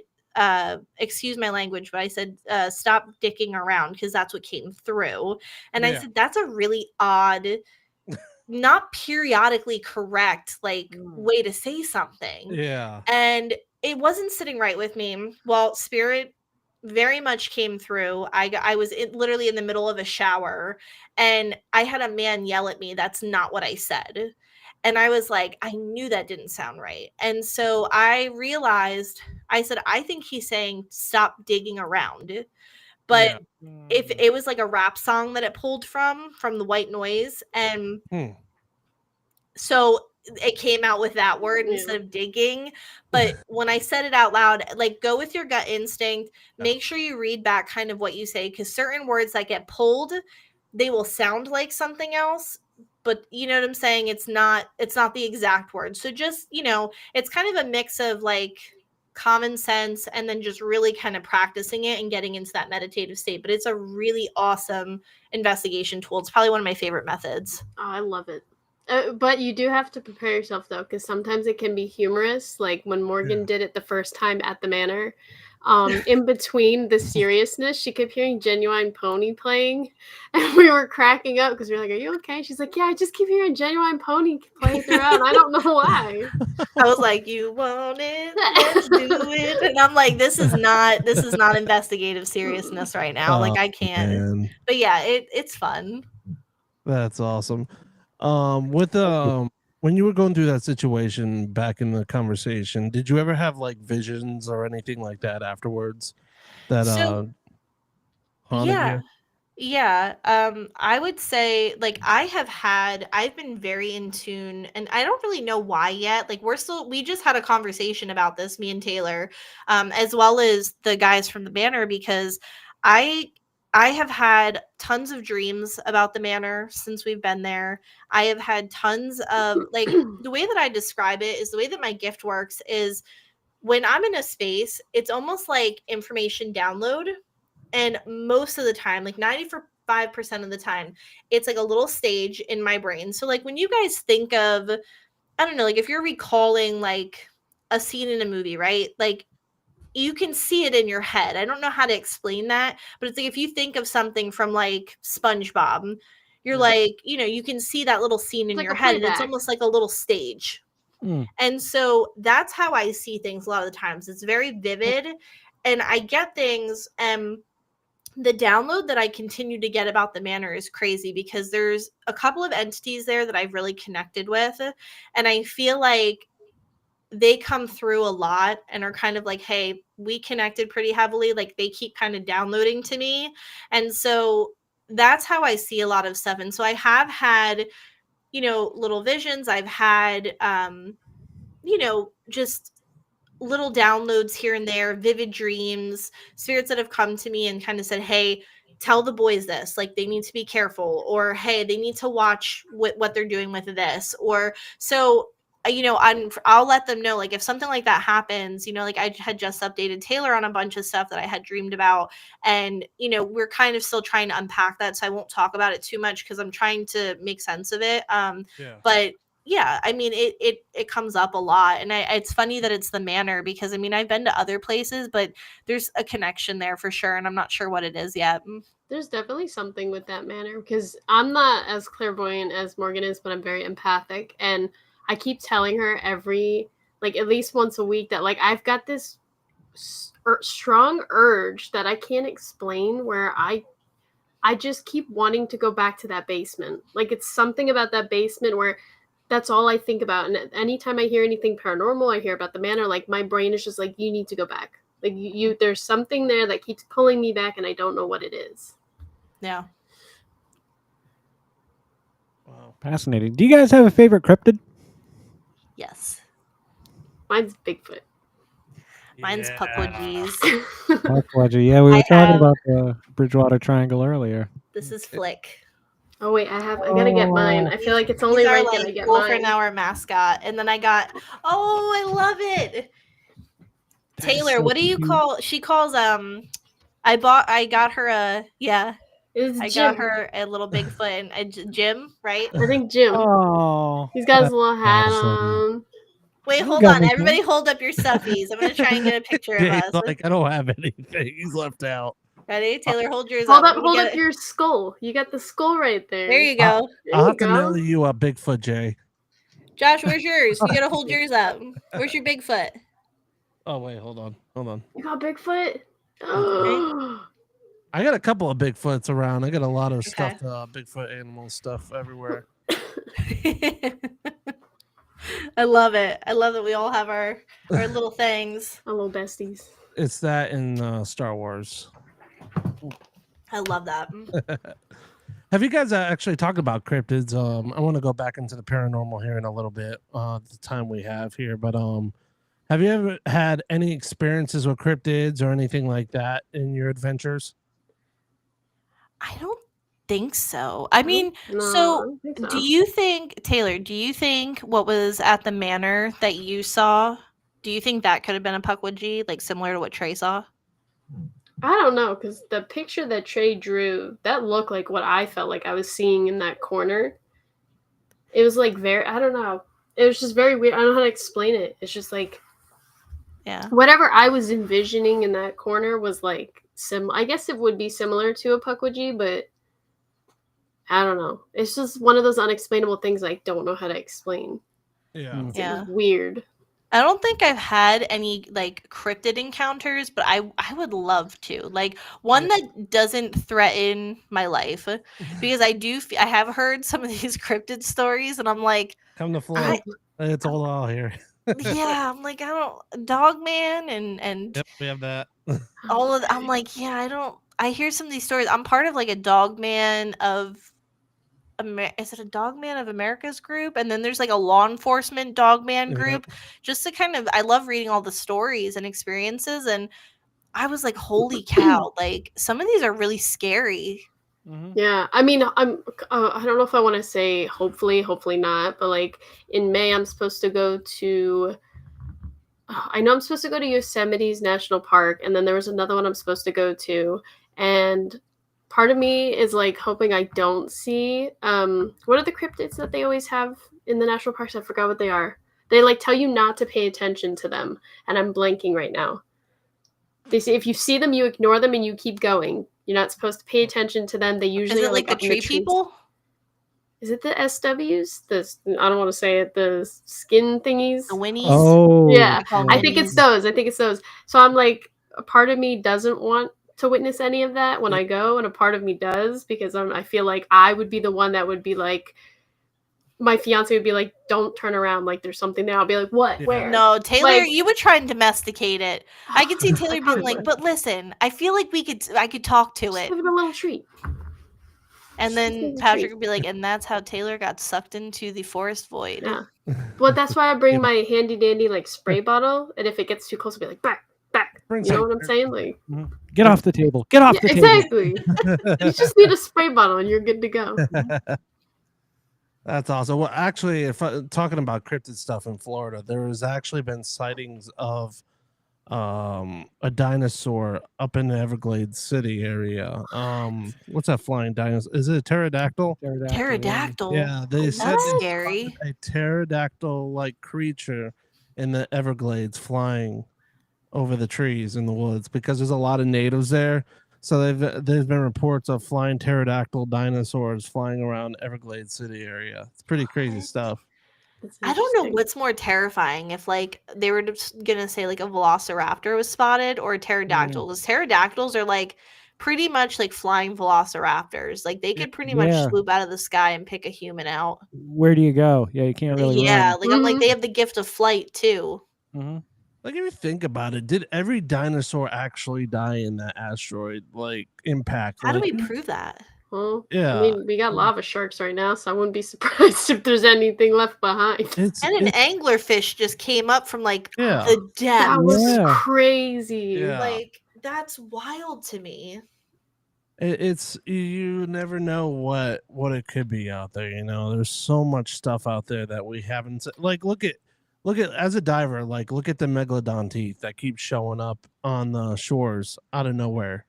excuse my language, but I said stop dicking around, because that's what came through. And I said that's a really odd, not periodically correct way to say something. Yeah. And it wasn't sitting right with me. Well, spirit very much came through. I was literally in the middle of a shower, and I had a man yell at me, "That's not what I said." And I was like, I knew that didn't sound right. And so I realized, I said, I think he's saying stop digging around. But if it was like a rap song that it pulled from the white noise, and So it came out with that word instead of digging. But when I said it out loud, like, go with your gut instinct. Make sure you read back kind of what you say, because certain words that get pulled, they will sound like something else. But you know what I'm saying? It's not the exact word. So just, it's kind of a mix of like common sense and then just really kind of practicing it and getting into that meditative state. But it's a really awesome investigation tool. It's probably one of my favorite methods. Oh, I love it. But you do have to prepare yourself, though, because sometimes it can be humorous. Like when Morgan did it the first time at the manor, in between the seriousness, she kept hearing Genuine Pony playing, and we were cracking up because we were like, "Are you okay?" She's like, "Yeah, I just keep hearing Genuine Pony playing throughout, and I don't know why." I was like, "You want it? Let's do it." And I'm like, "This is not investigative seriousness right now. Like I can't." Man. But yeah, it's fun. That's awesome. When you were going through that situation back in the conversation, did you ever have like visions or anything like that afterwards that haunted you? Yeah. I would say, like, I've been very in tune, and I don't really know why yet. Like, we just had a conversation about this, me and Taylor, as well as the guys from the manor, because I I have had tons of dreams about the manor since we've been there. I have had tons of, like, the way that I describe it is the way that my gift works is when I'm in a space, it's almost like information download. And most of the time, like 95% of the time, it's like a little stage in my brain. So, like, when you guys think of, I don't know, like if you're recalling like a scene in a movie, right? Like, you can see it in your head. I don't know how to explain that, but it's like if you think of something from like SpongeBob, you're like, you can see that little scene in Like your a head, and it's playback. almost like a little stage. And so that's how I see things a lot of the times. It's very vivid, and I get things. The download that I continue to get about the manor is crazy because there's a couple of entities there that I've really connected with, and I feel like they come through a lot and are kind of like, hey, we connected pretty heavily. Like, they keep kind of downloading to me. And so that's how I see a lot of stuff. And so I have had, little visions. I've had, just little downloads here and there, vivid dreams, spirits that have come to me and kind of said, hey, tell the boys this, like they need to be careful, or hey, they need to watch what they're doing with this. Or so, I'll let them know, like if something like that happens, like I had just updated Taylor on a bunch of stuff that I had dreamed about, and we're kind of still trying to unpack that, so I won't talk about it too much because I'm trying to make sense of it. But yeah, I mean, it comes up a lot, and it's funny that it's the manor because I mean I've been to other places, but there's a connection there for sure, and I'm not sure what it is yet. There's definitely something with that manor because I'm not as clairvoyant as Morgan is, but I'm very empathic, and I keep telling her like at least once a week that like I've got this strong urge that I can't explain where I just keep wanting to go back to that basement. Like it's something about that basement where that's all I think about. And anytime I hear anything paranormal, I hear about the manor, like my brain is just like, you need to go back. Like there's something there that keeps pulling me back and I don't know what it is. Yeah. Wow. Fascinating. Do you guys have a favorite cryptid? Yes. Mine's Bigfoot. Mine's Puckwudgies. Puckwudgie. Yeah, we were talking about the Bridgewater Triangle earlier. This is Flick. Oh wait, I gotta get mine. I feel like it's only right that I get Ghoulfriend, mine. our mascot, and then I got. Oh, I love it. Taylor, so what do you call? She calls I got her a It's got her a little Bigfoot and Jim, right? I think Jim. Oh, he's got his little hat on. Wait, You hold got on. me, Everybody hold up your stuffies. I'm gonna try and get a picture of Jay's us. like, I don't have anything. He's left out. Ready? Taylor, hold yours Hold up. up your skull. You got the skull right there. There you go. I'll have to mail you a Bigfoot, Jay. Josh, where's yours? You gotta hold yours up. Where's your Bigfoot? Oh wait, hold on. You got Bigfoot? I got a couple of Bigfoots around. I got a lot of stuffed Bigfoot animal stuff everywhere. I love it. I love that we all have our little things. Our little besties. It's that in Star Wars. I love that. Have you guys actually talked about cryptids? I want to go back into the paranormal here in a little bit, the time we have here. But have you ever had any experiences with cryptids or anything like that in your adventures? I don't think so. I mean, No, I so don't think do so. you think, Taylor, do you think what was at the manor that you saw, do you think that could have been a Pukwudgie, like similar to what Trey saw? I don't know, because the picture that Trey drew, that looked like what I felt like I was seeing in that corner. It was like I don't know. It was just very weird. I don't know how to explain it. It's just like, Yeah. whatever I was envisioning in that corner was like I guess it would be similar to a Pukwudgie, but I don't know. It's just one of those unexplainable things I don't know how to explain. Yeah. It's Yeah. weird. I don't think I've had any like cryptid encounters, but I would love to. Like one that doesn't threaten my life, because I have heard some of these cryptid stories, and I'm like, Come to Florida. It's all here. yeah, I'm like, I don't, Dog Man and Yep, we have that. all of I'm like, yeah, I hear some of these stories. I'm part of like a Dog Man of is it a Dog Man of America's group? And then there's like a law enforcement Dog Man group. Just to kind of, I love reading all the stories and experiences, and I was like, holy cow, like some of these are really scary. Yeah, I mean, I don't know if I want to say hopefully not, but like in May, I'm supposed to go to. I know I'm supposed to go to Yosemite's National Park, and then there was another one I'm supposed to go to, and part of me is like hoping I don't see. What are the cryptids that they always have in the national parks? I forgot what they are. They like tell you not to pay attention to them, and I'm blanking right now. They say if you see them, you ignore them and you keep going. You're not supposed to pay attention to them. They usually Is it are like the up in the tree trees. people? Is it the SWs? I don't want to say it. The skin thingies. The Winnies? Oh, Yeah, I call them I think it's Winnies. those. So I'm like, a part of me doesn't want to witness any of that when I go, and a part of me does, because I feel like I would be the one that would be like, my fiance would be like, "Don't turn around, like there's something there." I'll be like, "What? Yeah. Where?" No, Taylor, Like, you would try and domesticate it. I could see I Taylor being probably like, would. but listen, I feel like I could talk to Just it. give it a little treat. And Just then give it a Patrick treat. would be like, and that's how Taylor got sucked into the forest void. Yeah. Well, that's why I bring my handy dandy like spray bottle, and if it gets too close, I'll be like, back. You know what I'm saying? Like, Get off the table. Get off the table. exactly. You just need a spray bottle, and you're good to go. That's awesome. Well, actually, if talking about cryptid stuff in Florida, there has actually been sightings of a dinosaur up in the Everglades City area. What's that flying dinosaur? Is it a pterodactyl? Pterodactyl. Yeah, they said That's they scary. spotted a pterodactyl-like creature in the Everglades flying over the trees in the woods, because there's a lot of natives there. So there's been reports of flying pterodactyl dinosaurs flying around Everglades City area. It's pretty crazy stuff. I don't know what's more terrifying, if like they were just gonna say like a velociraptor was spotted or a pterodactyl. Because pterodactyls are like pretty much like flying velociraptors. Like they could pretty much Yeah. swoop out of the sky and pick a human out. Where do you go? Yeah, you can't really Yeah, run. like I'm like, they have the gift of flight too. Like, if you think about it, did every dinosaur actually die in that asteroid like impact? How do Like, we prove that? Well, Yeah. I mean, we got lava sharks right now, so I wouldn't be surprised if there's anything left behind. And an anglerfish just came up from like Yeah. the depths. That was crazy. Yeah. Like that's wild to me. It's you never know what it could be out there. You know, there's so much stuff out there that we haven't. Like, look at as a diver. Like, look at the megalodon teeth that keep showing up on the shores out of nowhere.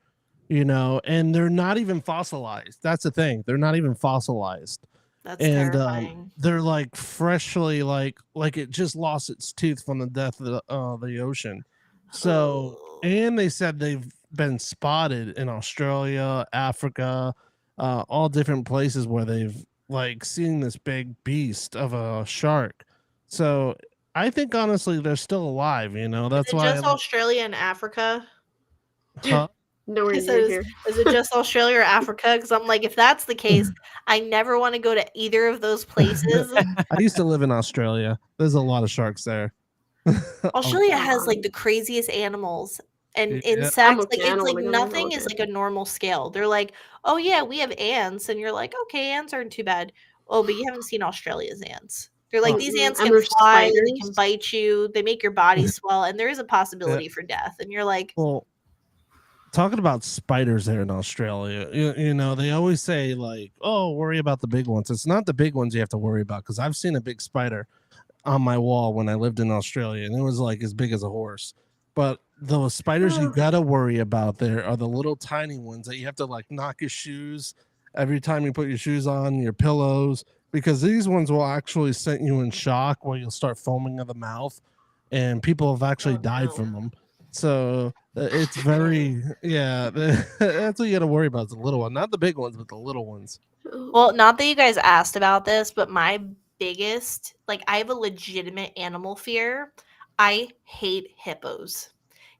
You know, and they're not even fossilized. That's the thing. They're not even fossilized. That's And terrifying. they're like freshly like it just lost its tooth from the death of the ocean. So, and they said they've been spotted in Australia, Africa, all different places where they've like seen this big beast of a shark. So I think honestly they're still alive. You know, that's Is it why. just Australia and Africa? Huh? Nowhere He near says, here. is it just Australia or Africa? Because I'm like, if that's the case, I never want to go to either of those places. I used to live in Australia. There's a lot of sharks there. Australia has like the craziest animals and Yeah. insects. okay, Like I it's don't like wanna go there, nothing is like a normal scale. They're like, oh yeah, we have ants, and you're like, okay, ants aren't too bad. Oh, but you haven't seen Australia's ants. They're like these ants and can there's fly, they can spiders. bite you, they make your body swell, and there is a possibility for death. And you're like, Well, talking about spiders there in Australia, you know, they always say like, "Oh, worry about the big ones." It's not the big ones you have to worry about because I've seen a big spider on my wall when I lived in Australia, and it was like as big as a horse. But the spiders you gotta worry about there are the little tiny ones that you have to like knock your shoes every time you put your shoes on, your pillows, because these ones will actually send you in shock where you'll start foaming at the mouth, and people have actually died from them. So it's very that's what you got to worry about. Is the little one, not the big ones, but the little ones. well, not that you guys asked about this, but my biggest, like, I have a legitimate animal fear. I hate hippos.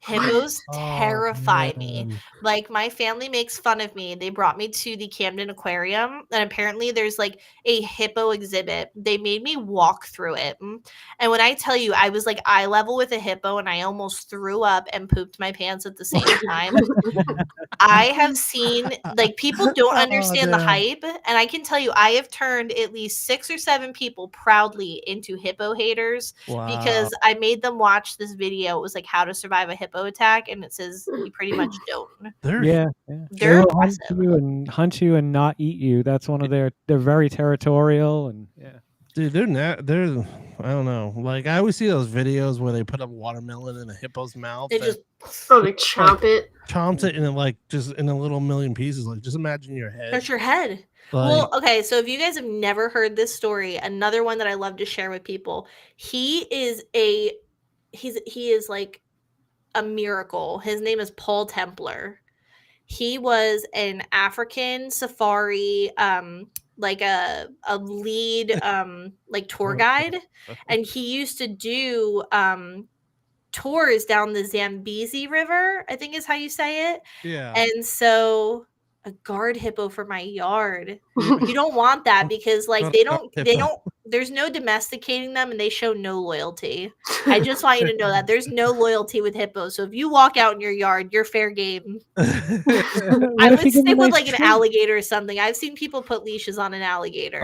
Hippos terrify me. Like, my family makes fun of me. They brought me to the Camden Aquarium, and apparently there's like a hippo exhibit. They made me walk through it. And when I tell you, I was like eye level with a hippo, and I almost threw up and pooped my pants at the same time. I have seen, like, people don't understand the hype, and I can tell you, I have turned at least 6 or 7 people proudly into hippo haters because I made them watch this video. It was like how to survive a hippo attack, and it says you pretty much don't. Yeah, They're they will hunt impressive. you and not eat you. That's one of they're very territorial and yeah. Dude, they're I don't know. Like I always see those videos where they put a watermelon in a hippo's mouth. They just they chomp it. Chomps it and it like just in a little million pieces. Like just imagine your head. Touch your head. Well, okay, so if you guys have never heard this story, another one that I love to share with people, he is like a miracle. His name is Paul Templar. He was an African safari, like a lead like tour guide, and he used to do tours down the Zambezi River, I think is how you say it. Yeah. And so a guard hippo for my yard. You don't want that because like they don't there's no domesticating them and they show no loyalty. I just want you to know that there's no loyalty with hippos. So if you walk out in your yard, you're fair game. I would stick with like an alligator or something. I've seen people put leashes on an alligator.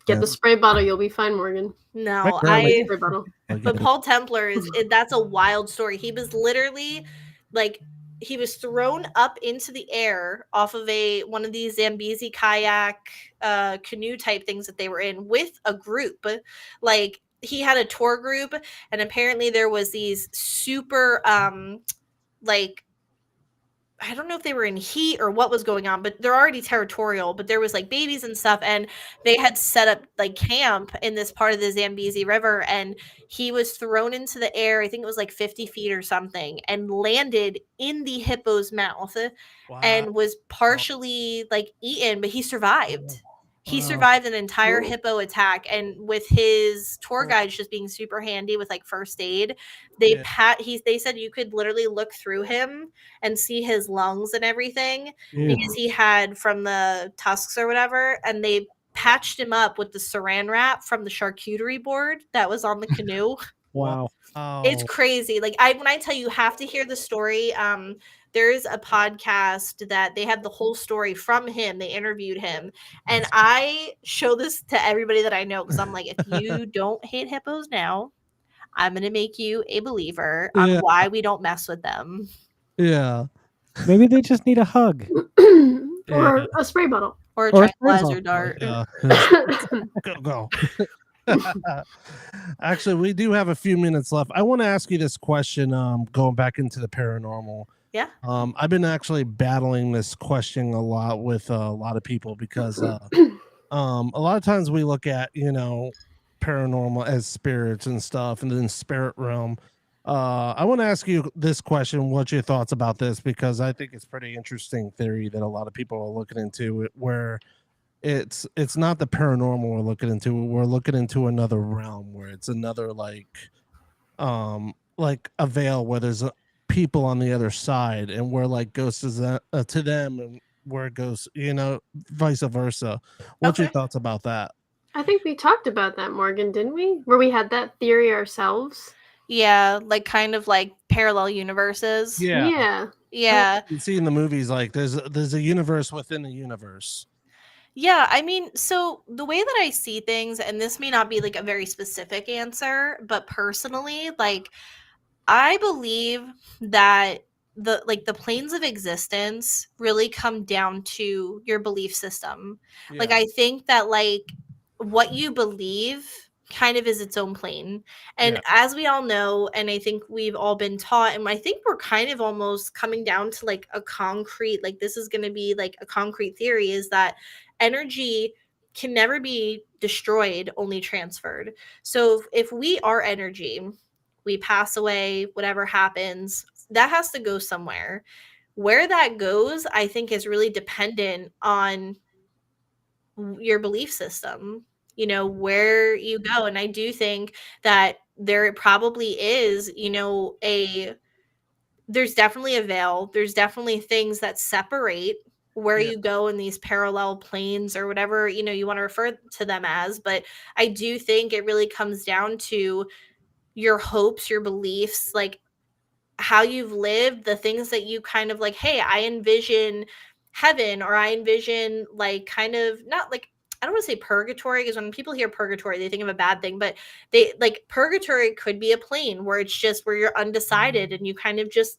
Get the spray bottle, you'll be fine, Morgan. No, spray bottle. But Paul Templar that's a wild story. He was literally like he was thrown up into the air off of one of these Zambezi kayak canoe type things that they were in with a group. Like he had a tour group, and apparently there was these super like I don't know if they were in heat or what was going on, but they're already territorial, but there was like babies and stuff. And they had set up like camp in this part of the Zambezi River. And he was thrown into the air. I think it was like 50 feet or something and landed in the hippo's mouth and was partially like eaten, but he survived. He survived an entire hippo attack, and with his tour guides just being super handy with like first aid, they said you could literally look through him and see his lungs and everything because he had from the tusks or whatever, and they patched him up with the saran wrap from the charcuterie board that was on the canoe. Wow. It's crazy. Like when I tell you have to hear the story, there's a podcast that they have the whole story from him. They interviewed him, and I show this to everybody that I know because I'm like, if you don't hate hippos now, I'm gonna make you a believer on why we don't mess with them. Yeah. Maybe they just need a hug. Or a spray bottle. Or a tranquilizer dart. Go. Actually, we do have a few minutes left. I want to ask you this question, going back into the paranormal. Yeah. I've been actually battling this question a lot with a lot of people because a lot of times we look at, paranormal as spirits and stuff and then spirit realm. I want to ask you this question. What's your thoughts about this? Because I think it's pretty interesting theory that a lot of people are looking into it, where it's not the paranormal we're looking into. We're looking into another realm where it's another like a veil where there's people on the other side, and where like ghosts is to them, and where ghosts, vice versa. What's your thoughts about that? I think we talked about that, Morgan, didn't we? Where we had that theory ourselves. Yeah, like kind of like parallel universes. Yeah. Yeah. Yeah. You see in the movies, like there's a universe within a universe. Yeah, I mean, so the way that I see things, and this may not be like a very specific answer, but personally, like I believe that the planes of existence really come down to your belief system. Like Yeah. I think that like what you believe kind of is its own plane. And Yeah. as we all know, and I think we've all been taught, and I think we're kind of almost coming down to like a concrete, like this is going to be like a concrete theory, is that energy can never be destroyed, only transferred. So if we are energy, we pass away, whatever happens, that has to go somewhere. Where that goes, I think, is really dependent on your belief system, where you go. And I do think that there probably is, there's definitely a veil. There's definitely things that separate where Yeah. you go in these parallel planes or whatever, you want to refer to them as. But I do think it really comes down to your hopes, your beliefs, like how you've lived, the things that you kind of like, hey, I envision heaven, or I envision like kind of not like, I don't want to say purgatory, because when people hear purgatory, they think of a bad thing, but they like purgatory could be a plane where it's just where you're undecided and you kind of just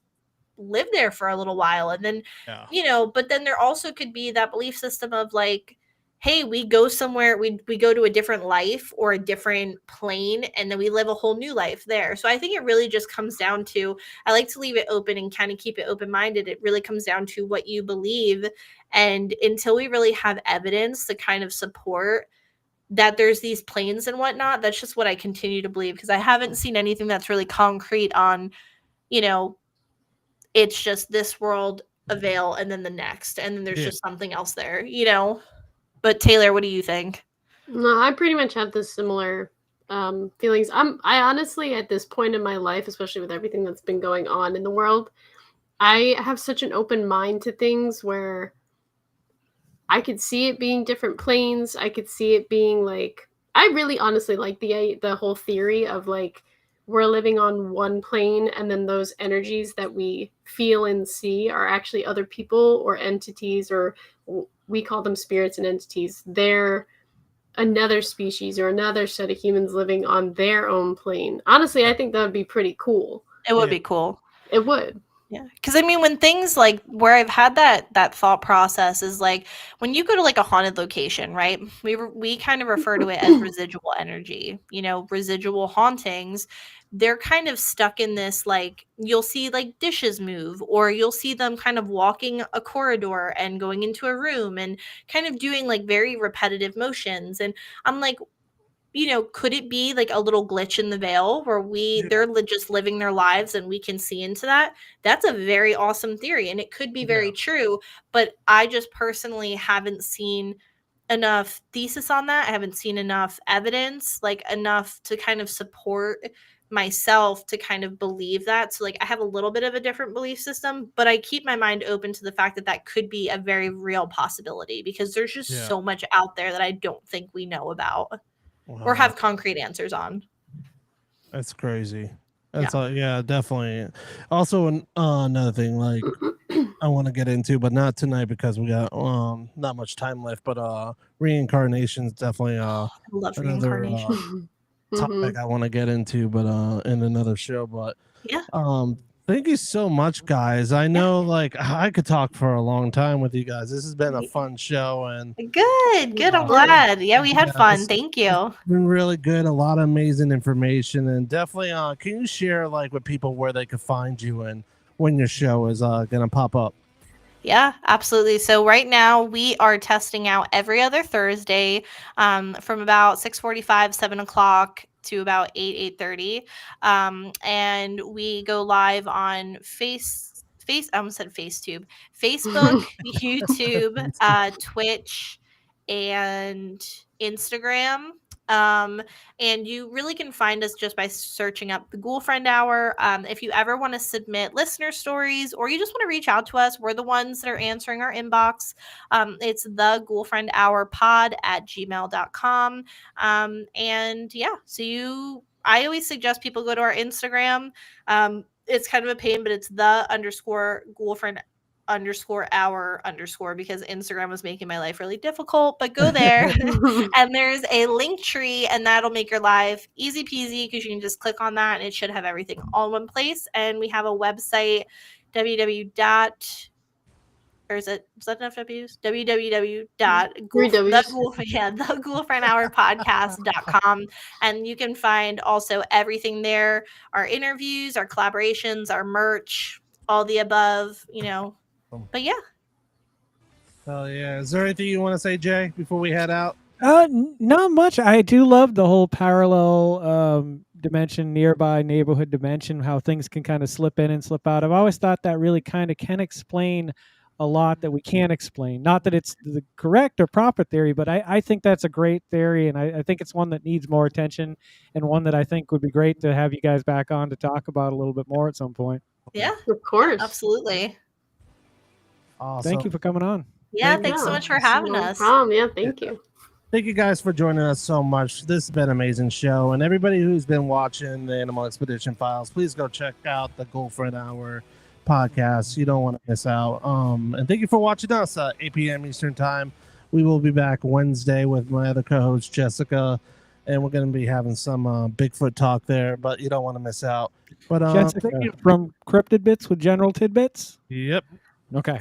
live there for a little while. And then, Yeah. but then there also could be that belief system of like, hey, we go somewhere, we go to a different life or a different plane, and then we live a whole new life there. So I think it really just comes down to, I like to leave it open and kind of keep it open-minded. It really comes down to what you believe. And until we really have evidence to kind of support that there's these planes and whatnot, that's just what I continue to believe, because I haven't seen anything that's really concrete on, you know, it's just this world, a veil, and then the next, and then there's Yeah. just something else there. But Taylor, what do you think? No, I pretty much have the similar feelings. I honestly, at this point in my life, especially with everything that's been going on in the world, I have such an open mind to things where I could see it being different planes. I could see it being like, I really honestly like the whole theory of like we're living on one plane, and then those energies that we feel and see are actually other people or entities, or we call them spirits and entities. They're another species or another set of humans living on their own plane. Honestly, I think that would be pretty cool. It would be cool. It would. Yeah, because I mean, when things like where I've had that thought process is like when you go to like a haunted location, right? We kind of refer to it as residual energy. Residual hauntings. They're kind of stuck in this, like you'll see like dishes move, or you'll see them kind of walking a corridor and going into a room and kind of doing like very repetitive motions. And I'm like, could it be like a little glitch in the veil where they're just living their lives and we can see into that? That's a very awesome theory, and it could be very true, but I just personally haven't seen enough thesis on that. I haven't seen enough evidence, like enough to kind of support myself to kind of believe that. So like I have a little bit of a different belief system, but I keep my mind open to the fact that that could be a very real possibility, because there's just so much out there that I don't think we know about. Wow, Or have concrete answers on. That's crazy. That's definitely. Also, another thing, like I want to get into, but not tonight because we got not much time left. But reincarnation is definitely I love another reincarnation. topic I want to get into, but in another show. But Yeah. thank you so much, guys. I know, like I could talk for a long time with you guys. This has been a fun show, and Good. I'm glad. Yeah, we had fun. it's Thank you. been really good. A lot of amazing information, and definitely, can you share like with people where they could find you and when your show is gonna pop up? Yeah, absolutely. So right now we are testing out every other Thursday, from about 6:45, 7 o'clock to about 8:30, and we go live on I almost said FaceTube, Facebook, YouTube, Twitch, and Instagram. And you really can find us just by searching up the Ghoulfriend Hour. If you ever want to submit listener stories, or you just want to reach out to us, we're the ones that are answering our inbox. It's the Ghoulfriend Hour pod at gmail.com. And yeah, so I always suggest people go to our Instagram. It's kind of a pain, but it's _Ghoulfriend_hour_ because Instagram was making my life really difficult. But go there and there's a link tree, and that'll make your life easy peasy because you can just click on that and it should have everything all in one place. And we have a website, is that enough W's? theghoulfriendhourpodcast.com. And you can find also everything there, our interviews, our collaborations, our merch, all the above, But yeah. Oh yeah. Is there anything you want to say, Jay, before we head out? Not much. I do love the whole parallel dimension, nearby neighborhood dimension, how things can kind of slip in and slip out. I've always thought that really kind of can explain a lot that we can't explain. Not that it's the correct or proper theory, but I think that's a great theory, and I think it's one that needs more attention, and one that I think would be great to have you guys back on to talk about a little bit more at some point. Yeah, of course. Absolutely. Awesome. Thank you for coming on. Yeah, thanks so much for having us. Yeah, thank you. Thank you guys for joining us so much. This has been an amazing show. And everybody who's been watching the Animal Expedition Files, please go check out the Ghoulfriend Hour podcast. You don't want to miss out. And thank you for watching us at 8 p.m. Eastern Time. We will be back Wednesday with my other co-host, Jessica. And we're going to be having some Bigfoot talk there, but you don't want to miss out. But Jessica, thank you. from Cryptid Bits with General Tidbits? Yep. Okay.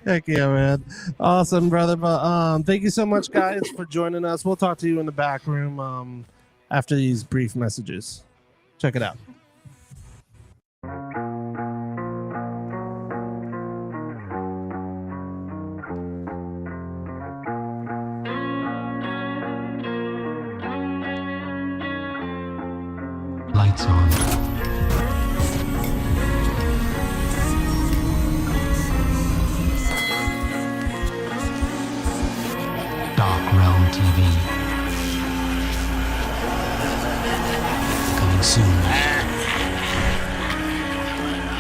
Heck yeah, man. Awesome, brother. But thank you so much, guys, for joining us. We'll talk to you in the back room after these brief messages. Check it out. Lights on. Dark Realm TV. Coming soon.